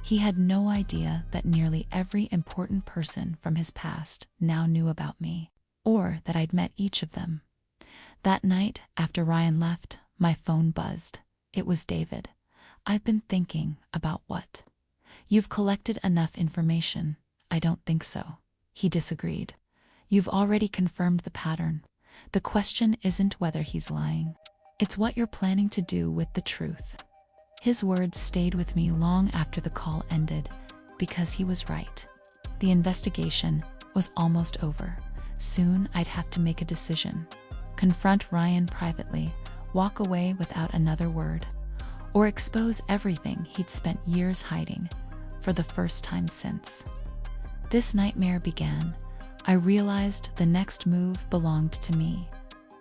He had no idea that nearly every important person from his past now knew about me, or that I'd met each of them. That night, after Ryan left, my phone buzzed. It was David. I've been thinking about what? You've collected enough information. I don't think so. He disagreed. You've already confirmed the pattern. The question isn't whether he's lying. It's what you're planning to do with the truth. His words stayed with me long after the call ended, because he was right. The investigation was almost over. Soon I'd have to make a decision. Confront Ryan privately, walk away without another word, or expose everything he'd spent years hiding, for the first time since. This nightmare began. I realized the next move belonged to me.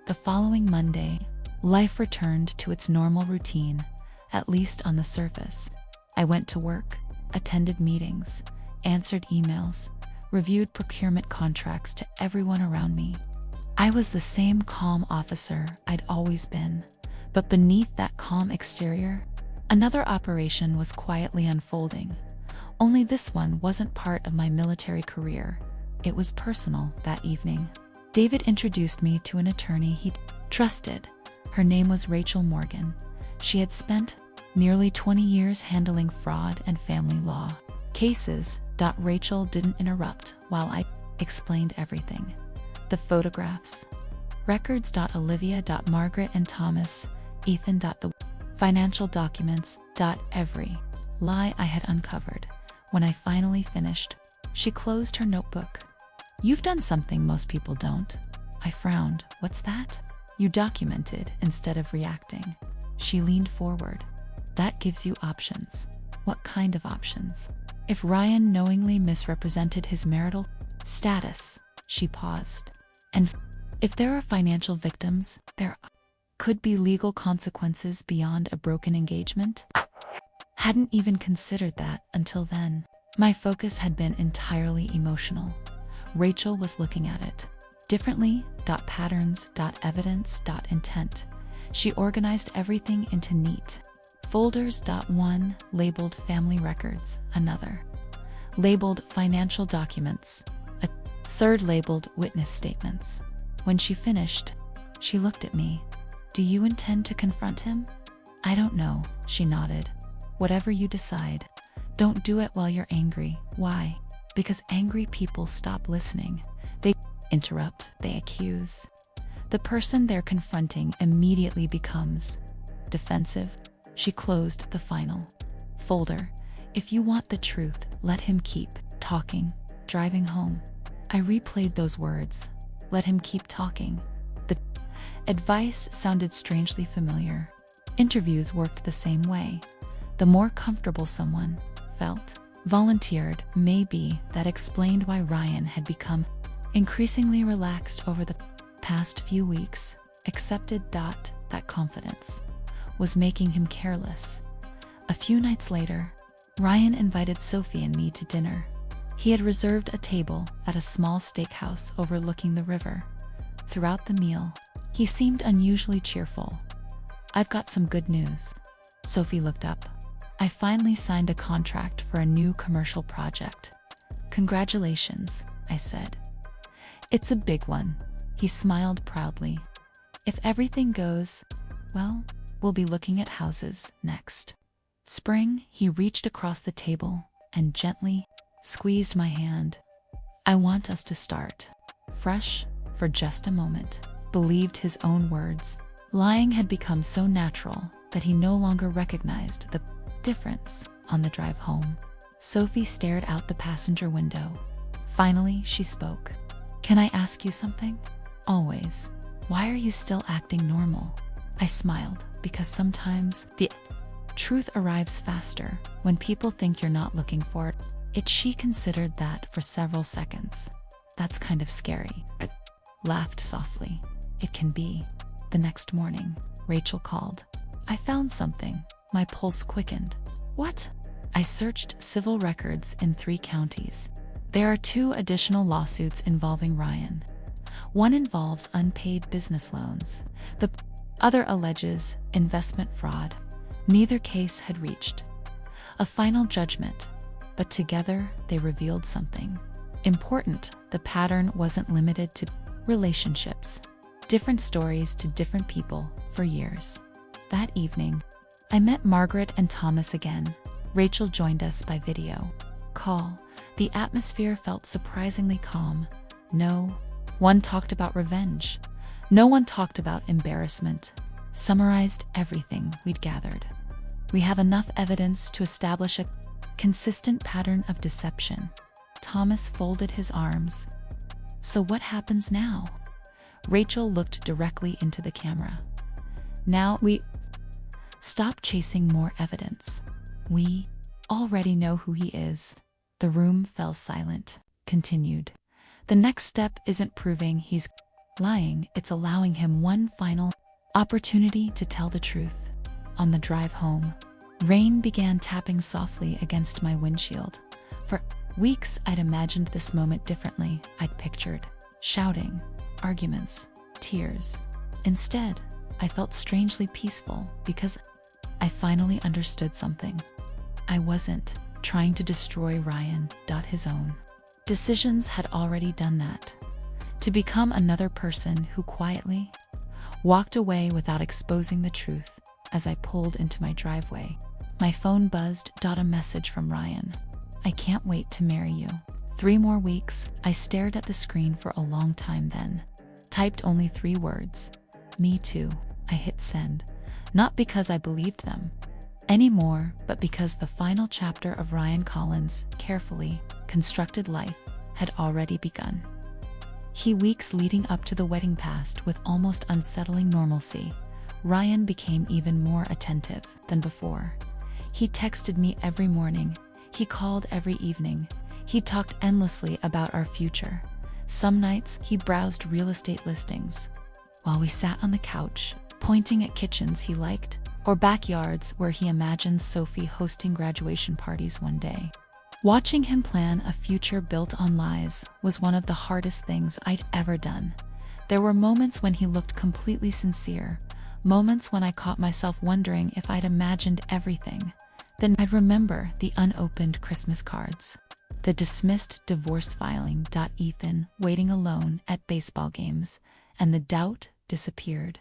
The following Monday, life returned to its normal routine, at least on the surface. I went to work, attended meetings, answered emails, reviewed procurement contracts to everyone around me. I was the same calm officer I'd always been, but beneath that calm exterior, another operation was quietly unfolding. Only this one wasn't part of my military career. It was personal that evening. David introduced me to an attorney he trusted. Her name was Rachel Morgan. She had spent nearly 20 years handling fraud and family law cases. Rachel didn't interrupt while I explained everything. The photographs, records. Olivia, Margaret and Thomas, Ethan. The financial documents. Every lie I had uncovered. When I finally finished, she closed her notebook. "You've done something most people don't." I frowned. "What's that?" "You documented instead of reacting." She leaned forward. "That gives you options." "What kind of options?" "If Ryan knowingly misrepresented his marital status." She paused. "And if there are financial victims, there could be legal consequences beyond a broken engagement." Hadn't even considered that until then. My focus had been entirely emotional. Rachel was looking at it differently. Patterns, evidence, intent. She organized everything into neat folders. One labeled family records, another labeled financial documents, a third labeled witness statements. When she finished, she looked at me. "Do you intend to confront him?" "I don't know," she nodded. "Whatever you decide, don't do it while you're angry." "Why?" "Because angry people stop listening. They interrupt, they accuse. The person they're confronting immediately becomes defensive." She closed the final folder. "If you want the truth, let him keep talking." Driving home, I replayed those words. Let him keep talking. The advice sounded strangely familiar. Interviews worked the same way. The more comfortable someone felt, volunteered. Maybe that explained why Ryan had become increasingly relaxed over the past few weeks. Accepted that confidence was making him careless. A few nights later, Ryan invited Sophie and me to dinner. He had reserved a table at a small steakhouse overlooking the river. Throughout the meal, he seemed unusually cheerful. "I've got some good news." Sophie looked up. "I finally signed a contract for a new commercial project." "Congratulations," I said. "It's a big one." He smiled proudly. "If everything goes well, we'll be looking at houses next spring." He reached across the table and gently squeezed my hand. "I want us to start fresh for just a moment." Believed his own words. Lying had become so natural that he no longer recognized the difference. On the drive home, Sophie stared out the passenger window. Finally, she spoke. "Can I ask you something?" "Always." "Why are you still acting normal?" I smiled, because sometimes the truth arrives faster when people think you're not looking for it. She considered that for several seconds. "That's kind of scary." I laughed softly. "It can be." The next morning, Rachel called. "I found something." My pulse quickened. "What?" I searched civil records in 3 counties. There are 2 additional lawsuits involving Ryan. One involves unpaid business loans. The other alleges investment fraud. Neither case had reached a final judgment, but together they revealed something important. The pattern wasn't limited to relationships. Different stories to different people for years. That evening, I met Margaret and Thomas again. Rachel joined us by video call. The atmosphere felt surprisingly calm. No one talked about revenge. No one talked about embarrassment. Summarized everything we'd gathered. "We have enough evidence to establish a consistent pattern of deception." Thomas folded his arms. "So what happens now?" Rachel looked directly into the camera. "Now we stop chasing more evidence. We already know who he is." The room fell silent. Continued. "The next step isn't proving he's lying, it's allowing him one final opportunity to tell the truth." On the drive home, rain began tapping softly against my windshield. For weeks, I'd imagined this moment differently. I'd pictured shouting, arguments, tears. Instead, I felt strangely peaceful because I finally understood something. I wasn't trying to destroy Ryan. His own decisions had already done that. To become another person who quietly walked away without exposing the truth. As I pulled into my driveway, my phone buzzed. A message from Ryan. "I can't wait to marry you." 3 more weeks. I stared at the screen for a long time, then typed only 3 words. "Me too." I hit send. Not because I believed them, anymore, but because the final chapter of Ryan Collins' carefully constructed life had already begun. Weeks leading up to the wedding passed with almost unsettling normalcy. Ryan became even more attentive than before. He texted me every morning. He called every evening. He talked endlessly about our future. Some nights, he browsed real estate listings, while we sat on the couch, pointing at kitchens he liked, or backyards where he imagined Sophie hosting graduation parties one day. Watching him plan a future built on lies was one of the hardest things I'd ever done. There were moments when he looked completely sincere, moments when I caught myself wondering if I'd imagined everything. Then I'd remember the unopened Christmas cards, the dismissed divorce filing. Ethan waiting alone at baseball games, and the doubt disappeared.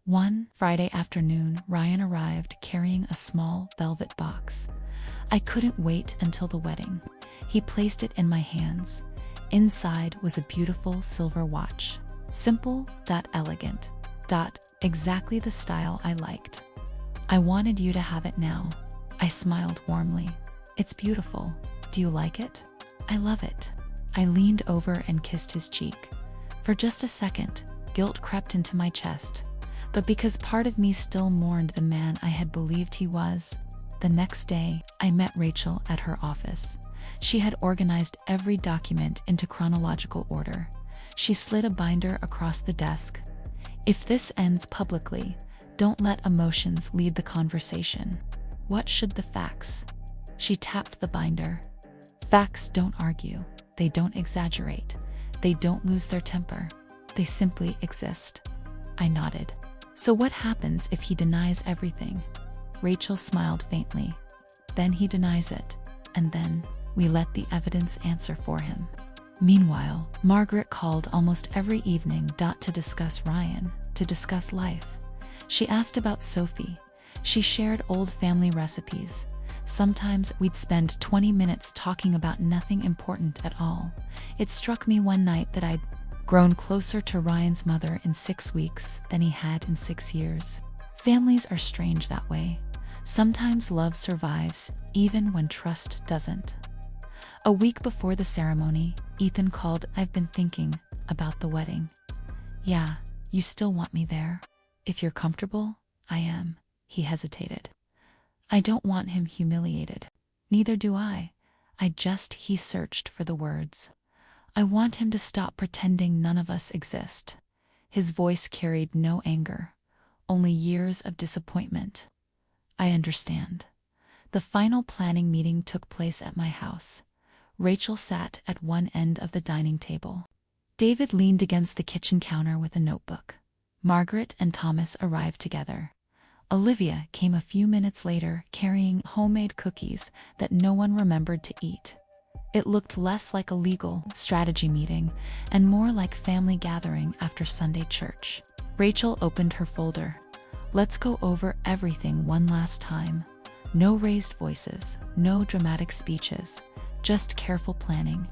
One Friday afternoon, Ryan arrived carrying a small velvet box. I couldn't wait until the wedding. He placed it in my hands. Inside was a beautiful silver watch. Simple, elegant, exactly the style I liked. I wanted you to have it now. I smiled warmly. It's beautiful. Do you like it? I love it. I leaned over and kissed his cheek. For just a second, guilt crept into my chest. But because part of me still mourned the man I had believed he was, the next day, I met Rachel at her office. She had organized every document into chronological order. She slid a binder across the desk. If this ends publicly, don't let emotions lead the conversation. What should the facts? She tapped the binder. Facts don't argue. They don't exaggerate. They don't lose their temper. They simply exist. I nodded. So what happens if he denies everything? Rachel smiled faintly. Then he denies it, and then we let the evidence answer for him. Meanwhile, Margaret called almost every evening to discuss Ryan, to discuss life. She asked about Sophie. She shared old family recipes. Sometimes we'd spend 20 minutes talking about nothing important at all. It struck me one night that I'd grown closer to Ryan's mother in 6 weeks than he had in 6 years. Families are strange that way. Sometimes love survives, even when trust doesn't. A week before the ceremony, Ethan called. I've been thinking about the wedding. Yeah, you still want me there? If you're comfortable, I am. He hesitated. I don't want him humiliated. Neither do I. He searched for the words. I want him to stop pretending none of us exist. His voice carried no anger, only years of disappointment. I understand. The final planning meeting took place at my house. Rachel sat at one end of the dining table. David leaned against the kitchen counter with a notebook. Margaret and Thomas arrived together. Olivia came a few minutes later carrying homemade cookies that no one remembered to eat. It looked less like a legal strategy meeting and more like family gathering after Sunday church. Rachel opened her folder. Let's go over everything one last time. No raised voices, no dramatic speeches, just careful planning.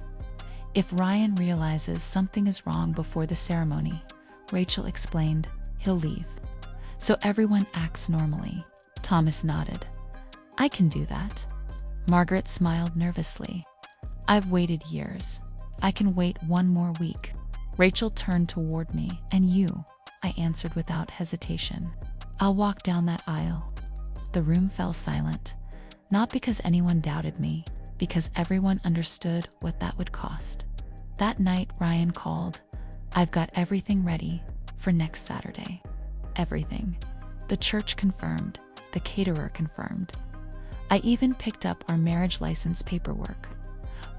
If Ryan realizes something is wrong before the ceremony, Rachel explained, he'll leave. So everyone acts normally. Thomas nodded. I can do that. Margaret smiled nervously. I've waited years. I can wait one more week. Rachel turned toward me. And you? I answered without hesitation. I'll walk down that aisle. The room fell silent, not because anyone doubted me, because everyone understood what that would cost. That night, Ryan called. I've got everything ready for next Saturday. Everything. The church confirmed. The caterer confirmed. I even picked up our marriage license paperwork.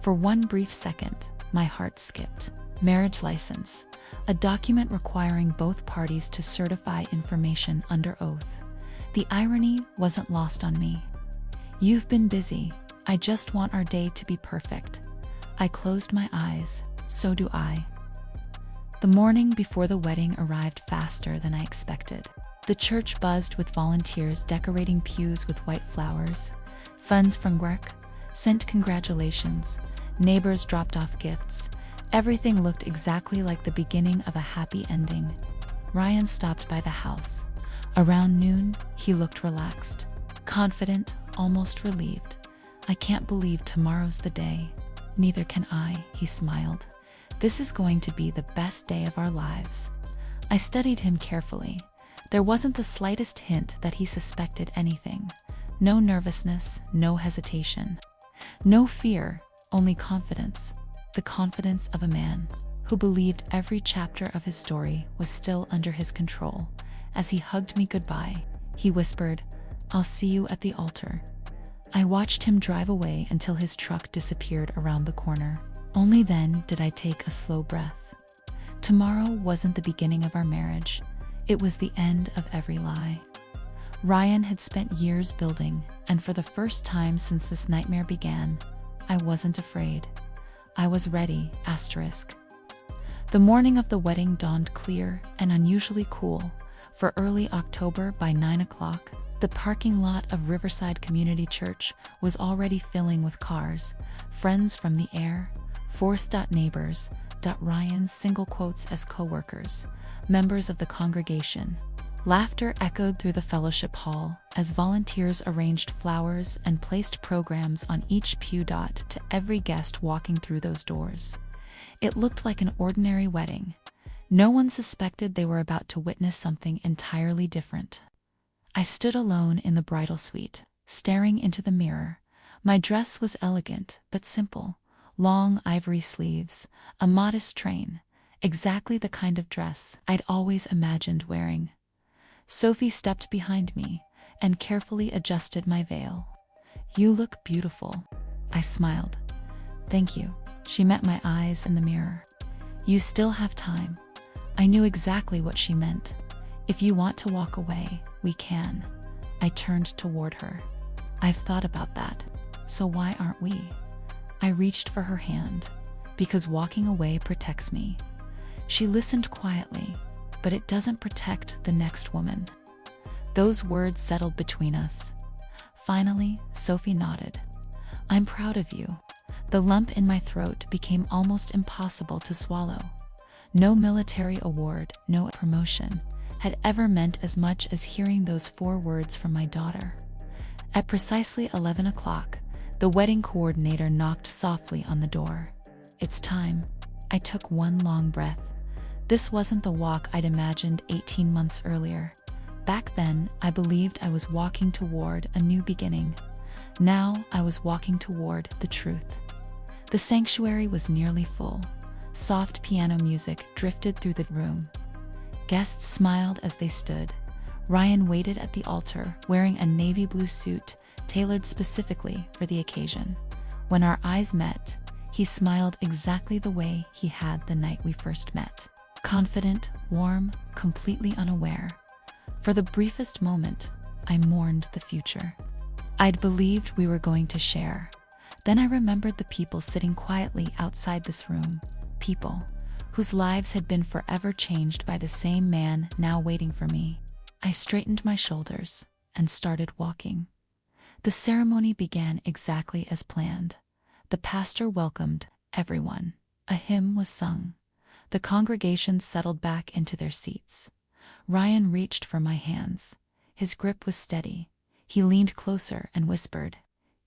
For one brief second, my heart skipped. Marriage license. A document requiring both parties to certify information under oath. The irony wasn't lost on me. You've been busy. I just want our day to be perfect. I closed my eyes. So do I. The morning before the wedding arrived faster than I expected. The church buzzed with volunteers decorating pews with white flowers. Funds from work sent congratulations. Neighbors dropped off gifts. Everything looked exactly like the beginning of a happy ending. Ryan stopped by the house. Around noon, he looked relaxed. Confident, almost relieved. I can't believe tomorrow's the day. Neither can I, he smiled. This is going to be the best day of our lives. I studied him carefully. There wasn't the slightest hint that he suspected anything. No nervousness, no hesitation. No fear, only confidence. The confidence of a man who believed every chapter of his story was still under his control. As he hugged me goodbye, he whispered, "I'll see you at the altar." I watched him drive away until his truck disappeared around the corner. Only then did I take a slow breath. Tomorrow wasn't the beginning of our marriage. It was the end of every lie. Ryan had spent years building, and for the first time since this nightmare began, I wasn't afraid. I was ready, asterisk. The morning of the wedding dawned clear and unusually cool. For early October, by 9 o'clock, the parking lot of Riverside Community Church was already filling with cars, friends from the air, forced neighbors, Ryan's single quotes as co-workers, members of the congregation. Laughter echoed through the fellowship hall as volunteers arranged flowers and placed programs on each pew. To every guest walking through those doors, it looked like an ordinary wedding. No one suspected they were about to witness something entirely different. I stood alone in the bridal suite, staring into the mirror. My dress was elegant but simple. Long ivory sleeves, a modest train, exactly the kind of dress I'd always imagined wearing. Sophie stepped behind me and carefully adjusted my veil. "You look beautiful," I smiled. "Thank you." She met my eyes in the mirror. "You still have time." I knew exactly what she meant. "If you want to walk away, we can." I turned toward her. "I've thought about that. So why aren't we?" I reached for her hand. "Because walking away protects me." She listened quietly. "But it doesn't protect the next woman." Those words settled between us. Finally, Sophie nodded. "I'm proud of you." The lump in my throat became almost impossible to swallow. No military award, no promotion, had ever meant as much as hearing those 4 words from my daughter. At precisely 11 o'clock, the wedding coordinator knocked softly on the door. "It's time." I took one long breath. This wasn't the walk I'd imagined 18 months earlier. Back then, I believed I was walking toward a new beginning. Now, I was walking toward the truth. The sanctuary was nearly full. Soft piano music drifted through the room. Guests smiled as they stood. Ryan waited at the altar, wearing a navy blue suit tailored specifically for the occasion. When our eyes met, he smiled exactly the way he had the night we first met. Confident, warm, completely unaware. For the briefest moment, I mourned the future. I'd believed we were going to share. Then I remembered the people sitting quietly outside this room. People whose lives had been forever changed by the same man now waiting for me. I straightened my shoulders and started walking. The ceremony began exactly as planned. The pastor welcomed everyone. A hymn was sung. The congregation settled back into their seats. Ryan reached for my hands. His grip was steady. He leaned closer and whispered,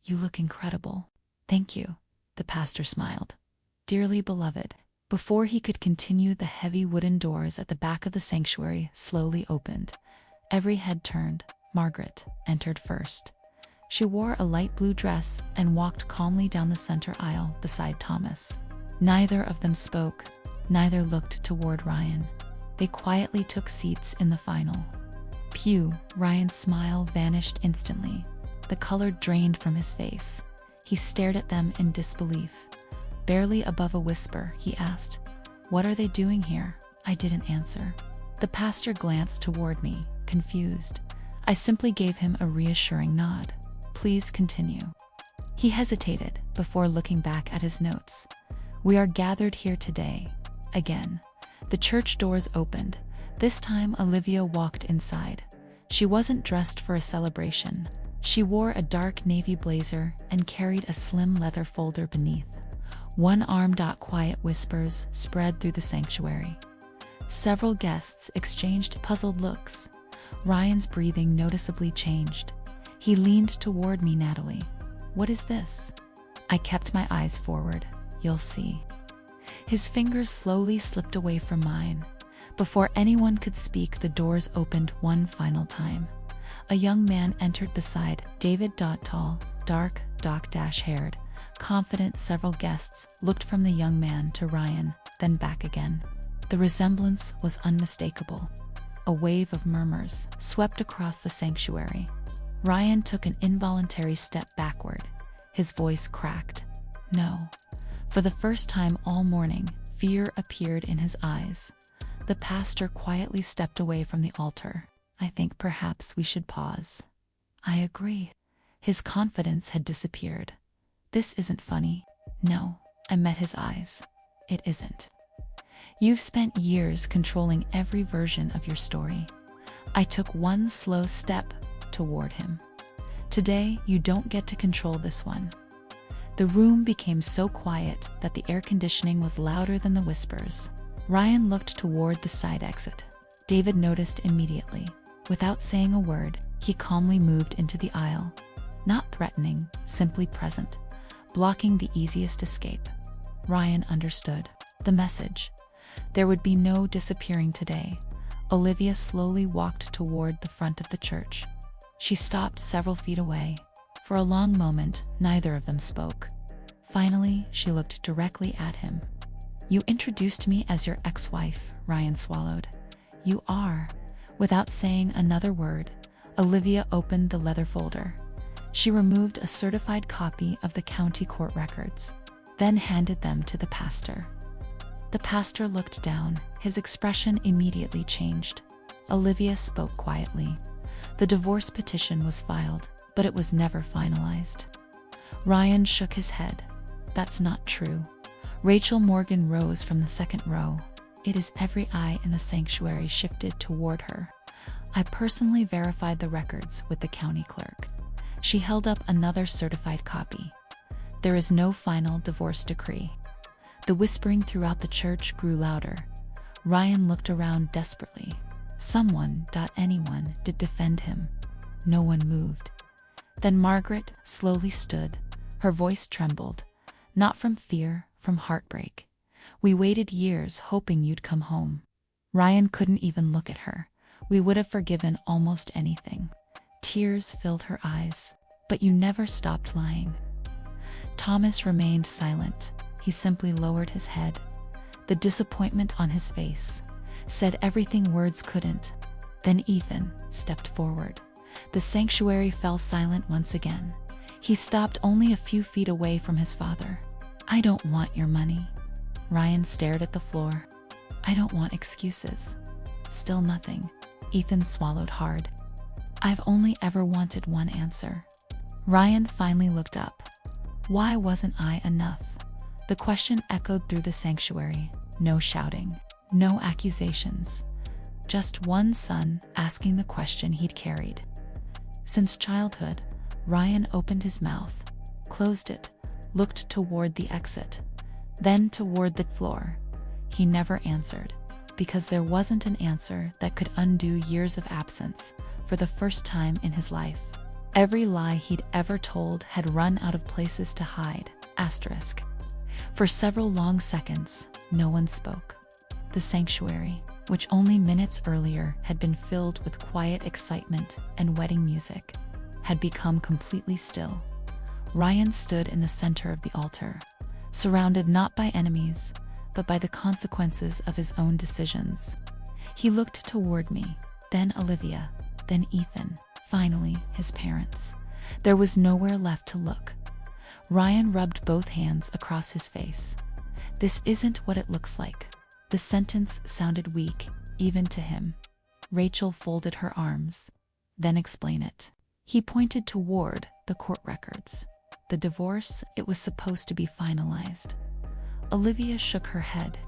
"You look incredible." "Thank you," the pastor smiled. "Dearly beloved." Before he could continue, the heavy wooden doors at the back of the sanctuary slowly opened. Every head turned. Margaret entered first. She wore a light blue dress and walked calmly down the center aisle beside Thomas. Neither of them spoke. Neither looked toward Ryan. They quietly took seats in the final pew. Ryan's smile vanished instantly. The color drained from his face. He stared at them in disbelief. Barely above a whisper, he asked, "What are they doing here?" I didn't answer. The pastor glanced toward me, confused. I simply gave him a reassuring nod. "Please continue." He hesitated before looking back at his notes. "We are gathered here today." Again, the church doors opened. This time Olivia walked inside. She wasn't dressed for a celebration. She wore a dark navy blazer and carried a slim leather folder beneath. One arm. Quiet whispers spread through the sanctuary. Several guests exchanged puzzled looks. Ryan's breathing noticeably changed. He leaned toward me. Natalie, what is this? I kept my eyes forward. You'll see. His fingers slowly slipped away from mine. Before anyone could speak, the doors opened one final time. A young man entered beside David. Tall, dark, haired, confident. Several guests looked from the young man to Ryan, then back again. The resemblance was unmistakable. A wave of murmurs swept across the sanctuary. Ryan took an involuntary step backward. His voice cracked. No. For the first time all morning, fear appeared in his eyes. The pastor quietly stepped away from the altar. I think perhaps we should pause. I agree. His confidence had disappeared. This isn't funny. No, I met his eyes. It isn't. You've spent years controlling every version of your story. I took one slow step toward him. Today, you don't get to control this one. The room became so quiet that the air conditioning was louder than the whispers. Ryan looked toward the side exit. David noticed immediately. Without saying a word, he calmly moved into the aisle. Not threatening, simply present, blocking the easiest escape. Ryan understood. The message. There would be no disappearing today. Olivia slowly walked toward the front of the church. She stopped several feet away. For a long moment, neither of them spoke. Finally, she looked directly at him. You introduced me as your ex-wife, Ryan swallowed. You are. Without saying another word, Olivia opened the leather folder. She removed a certified copy of the county court records, then handed them to the pastor. The pastor looked down. His expression immediately changed. Olivia spoke quietly. The divorce petition was filed, but it was never finalized. Ryan shook his head. That's not true. Rachel Morgan rose from the second row. It is every eye in the sanctuary shifted toward her. I personally verified the records with the county clerk. She held up another certified copy. There is no final divorce decree. The whispering throughout the church grew louder. Ryan looked around desperately. Anyone did defend him. No one moved. Then Margaret slowly stood. Her voice trembled. Not from fear, from heartbreak. We waited years hoping you'd come home. Ryan couldn't even look at her. We would have forgiven almost anything. Tears filled her eyes. But you never stopped lying. Thomas remained silent. He simply lowered his head. The disappointment on his face said everything words couldn't. Then Ethan stepped forward. The sanctuary fell silent once again. He stopped only a few feet away from his father. I don't want your money. Ryan stared at the floor. I don't want excuses. Still nothing. Ethan swallowed hard. I've only ever wanted one answer. Ryan finally looked up. Why wasn't I enough? The question echoed through the sanctuary. No shouting. No accusations. Just one son asking the question he'd carried. Since childhood, Ryan opened his mouth, closed it, looked toward the exit, then toward the floor. He never answered, because there wasn't an answer that could undo years of absence. For the first time in his life, every lie he'd ever told had run out of places to hide. For several long seconds, no one spoke. The sanctuary, which only minutes earlier had been filled with quiet excitement and wedding music, had become completely still. Ryan stood in the center of the altar, surrounded not by enemies, but by the consequences of his own decisions. He looked toward me, then Olivia, then Ethan, finally his parents. There was nowhere left to look. Ryan rubbed both hands across his face. This isn't what it looks like. The sentence sounded weak, even to him. Rachel folded her arms. Then explain it. He pointed toward the court records. The divorce, it was supposed to be finalized. Olivia shook her head.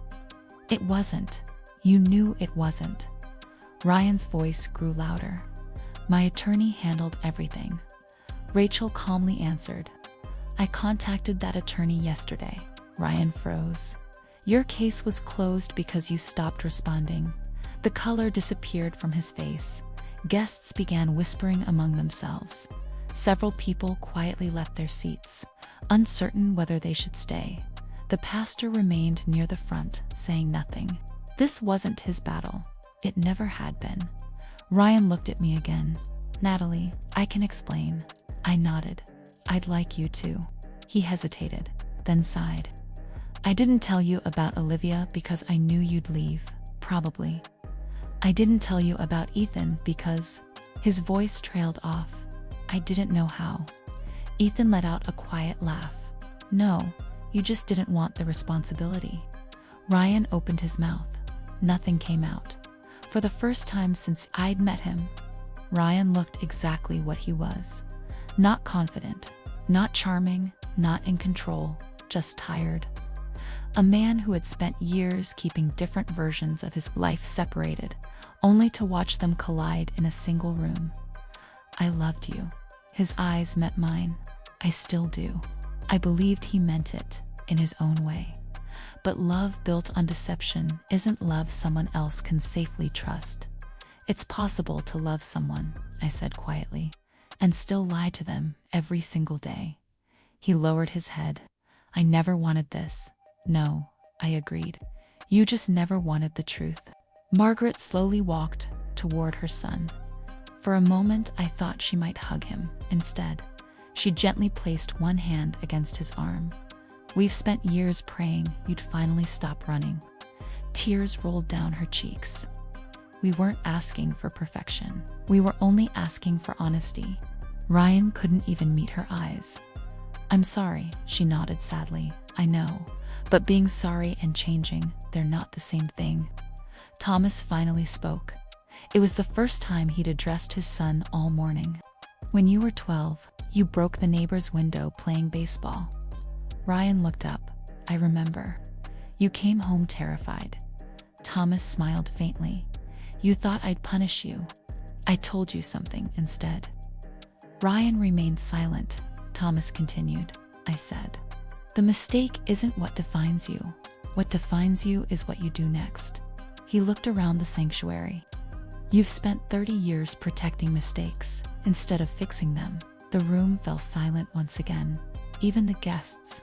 It wasn't. You knew it wasn't. Ryan's voice grew louder. My attorney handled everything. Rachel calmly answered. I contacted that attorney yesterday. Ryan froze. Your case was closed because you stopped responding. The color disappeared from his face. Guests began whispering among themselves. Several people quietly left their seats, uncertain whether they should stay. The pastor remained near the front, saying nothing. This wasn't his battle. It never had been. Ryan looked at me again. "Natalie, I can explain." I nodded. "I'd like you to." He hesitated, then sighed. "I didn't tell you about Olivia because I knew you'd leave, probably. I didn't tell you about Ethan because..." His voice trailed off. I didn't know how. Ethan let out a quiet laugh. "No, you just didn't want the responsibility." Ryan opened his mouth. Nothing came out. For the first time since I'd met him, Ryan looked exactly what he was. Not confident, not charming, not in control, just tired. A man who had spent years keeping different versions of his life separated, only to watch them collide in a single room. "I loved you." His eyes met mine. "I still do." I believed he meant it, in his own way. But love built on deception isn't love someone else can safely trust. "It's possible to love someone," I said quietly, "and still lie to them every single day." He lowered his head. "I never wanted this." "No," I agreed. "You just never wanted the truth." Margaret slowly walked toward her son. For a moment, I thought she might hug him. Instead, she gently placed one hand against his arm. "We've spent years praying you'd finally stop running." Tears rolled down her cheeks. "We weren't asking for perfection. We were only asking for honesty." Ryan couldn't even meet her eyes. "I'm sorry," she nodded sadly. "I know. But being sorry and changing, they're not the same thing." Thomas finally spoke. It was the first time he'd addressed his son all morning. "When you were 12, you broke the neighbor's window playing baseball." Ryan looked up. "I remember. You came home terrified." Thomas smiled faintly. "You thought I'd punish you. I told you something instead." Ryan remained silent. Thomas continued. "I said, the mistake isn't what defines you. What defines you is what you do next." He looked around the sanctuary. "You've spent 30 years protecting mistakes instead of fixing them." The room fell silent once again. Even the guests,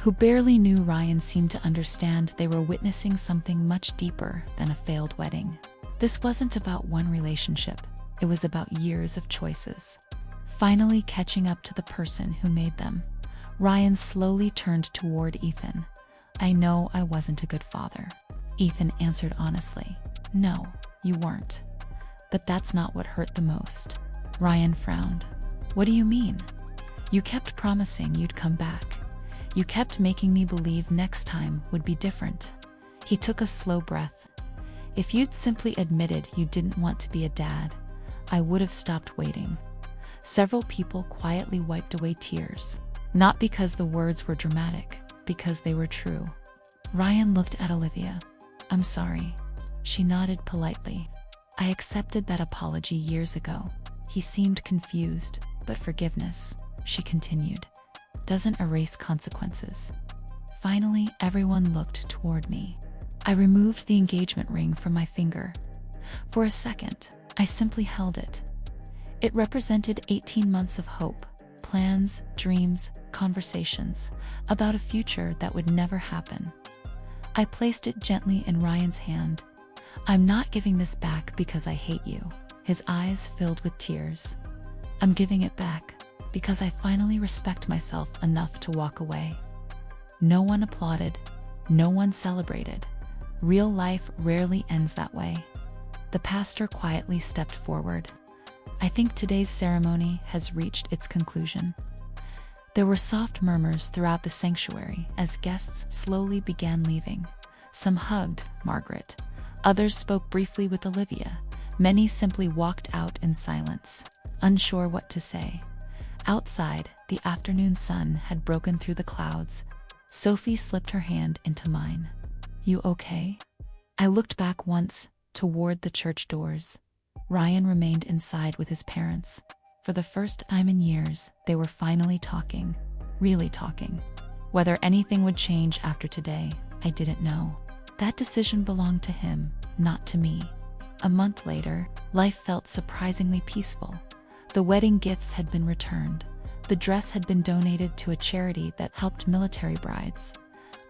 who barely knew Ryan, seemed to understand they were witnessing something much deeper than a failed wedding. This wasn't about one relationship. It was about years of choices, finally catching up to the person who made them. Ryan slowly turned toward Ethan. "I know I wasn't a good father." Ethan answered honestly. "No, you weren't. But that's not what hurt the most." Ryan frowned. "What do you mean?" "You kept promising you'd come back. You kept making me believe next time would be different." He took a slow breath. "If you'd simply admitted you didn't want to be a dad, I would have stopped waiting." Several people quietly wiped away tears. Not because the words were dramatic, because they were true. Ryan looked at Olivia. "I'm sorry." She nodded politely. "I accepted that apology years ago." He seemed confused. "But forgiveness," she continued, "doesn't erase consequences." Finally, everyone looked toward me. I removed the engagement ring from my finger. For a second, I simply held it. It represented 18 months of hope, plans, dreams, conversations about a future that would never happen. I placed it gently in Ryan's hand. "I'm not giving this back because I hate you." His eyes filled with tears. "I'm giving it back because I finally respect myself enough to walk away." No one applauded. No one celebrated. Real life rarely ends that way. The pastor quietly stepped forward. "I think today's ceremony has reached its conclusion." There were soft murmurs throughout the sanctuary as guests slowly began leaving. Some hugged Margaret. Others spoke briefly with Olivia. Many simply walked out in silence, unsure what to say. Outside, the afternoon sun had broken through the clouds. Sophie slipped her hand into mine. "You okay?" I looked back once, toward the church doors. Ryan remained inside with his parents. For the first time in years, they were finally talking, really talking. Whether anything would change after today, I didn't know. That decision belonged to him, not to me. A month later, life felt surprisingly peaceful. The wedding gifts had been returned. The dress had been donated to a charity that helped military brides.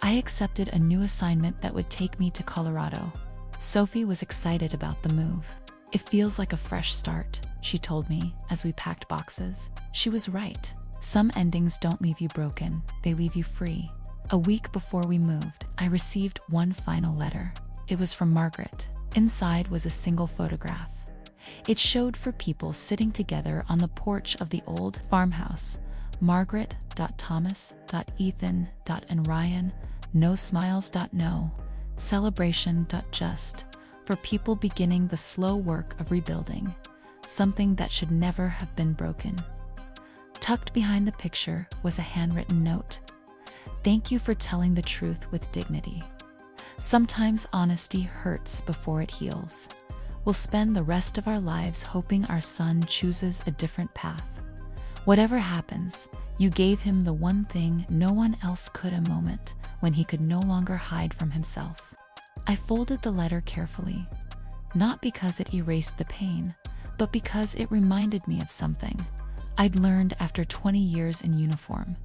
I accepted a new assignment that would take me to Colorado. Sophie was excited about the move. "It feels like a fresh start," she told me as we packed boxes. She was right. Some endings don't leave you broken, they leave you free. A week before we moved, I received one final letter. It was from Margaret. Inside was a single photograph. It showed four people sitting together on the porch of the old farmhouse. Margaret.Thomas.Ethan.and Ryan. No smiles.no. Celebration.just. For people beginning the slow work of rebuilding. Something that should never have been broken. Tucked behind the picture was a handwritten note. "Thank you for telling the truth with dignity. Sometimes honesty hurts before it heals. We'll spend the rest of our lives hoping our son chooses a different path. Whatever happens, you gave him the one thing no one else could, a moment when he could no longer hide from himself." I folded the letter carefully, not because it erased the pain, but because it reminded me of something I'd learned after 20 years in uniform.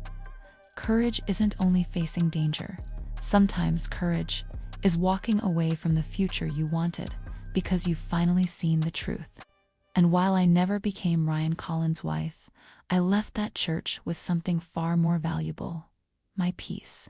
Courage isn't only facing danger. Sometimes courage is walking away from the future you wanted because you've finally seen the truth. And while I never became Ryan Collins' wife, I left that church with something far more valuable: my peace.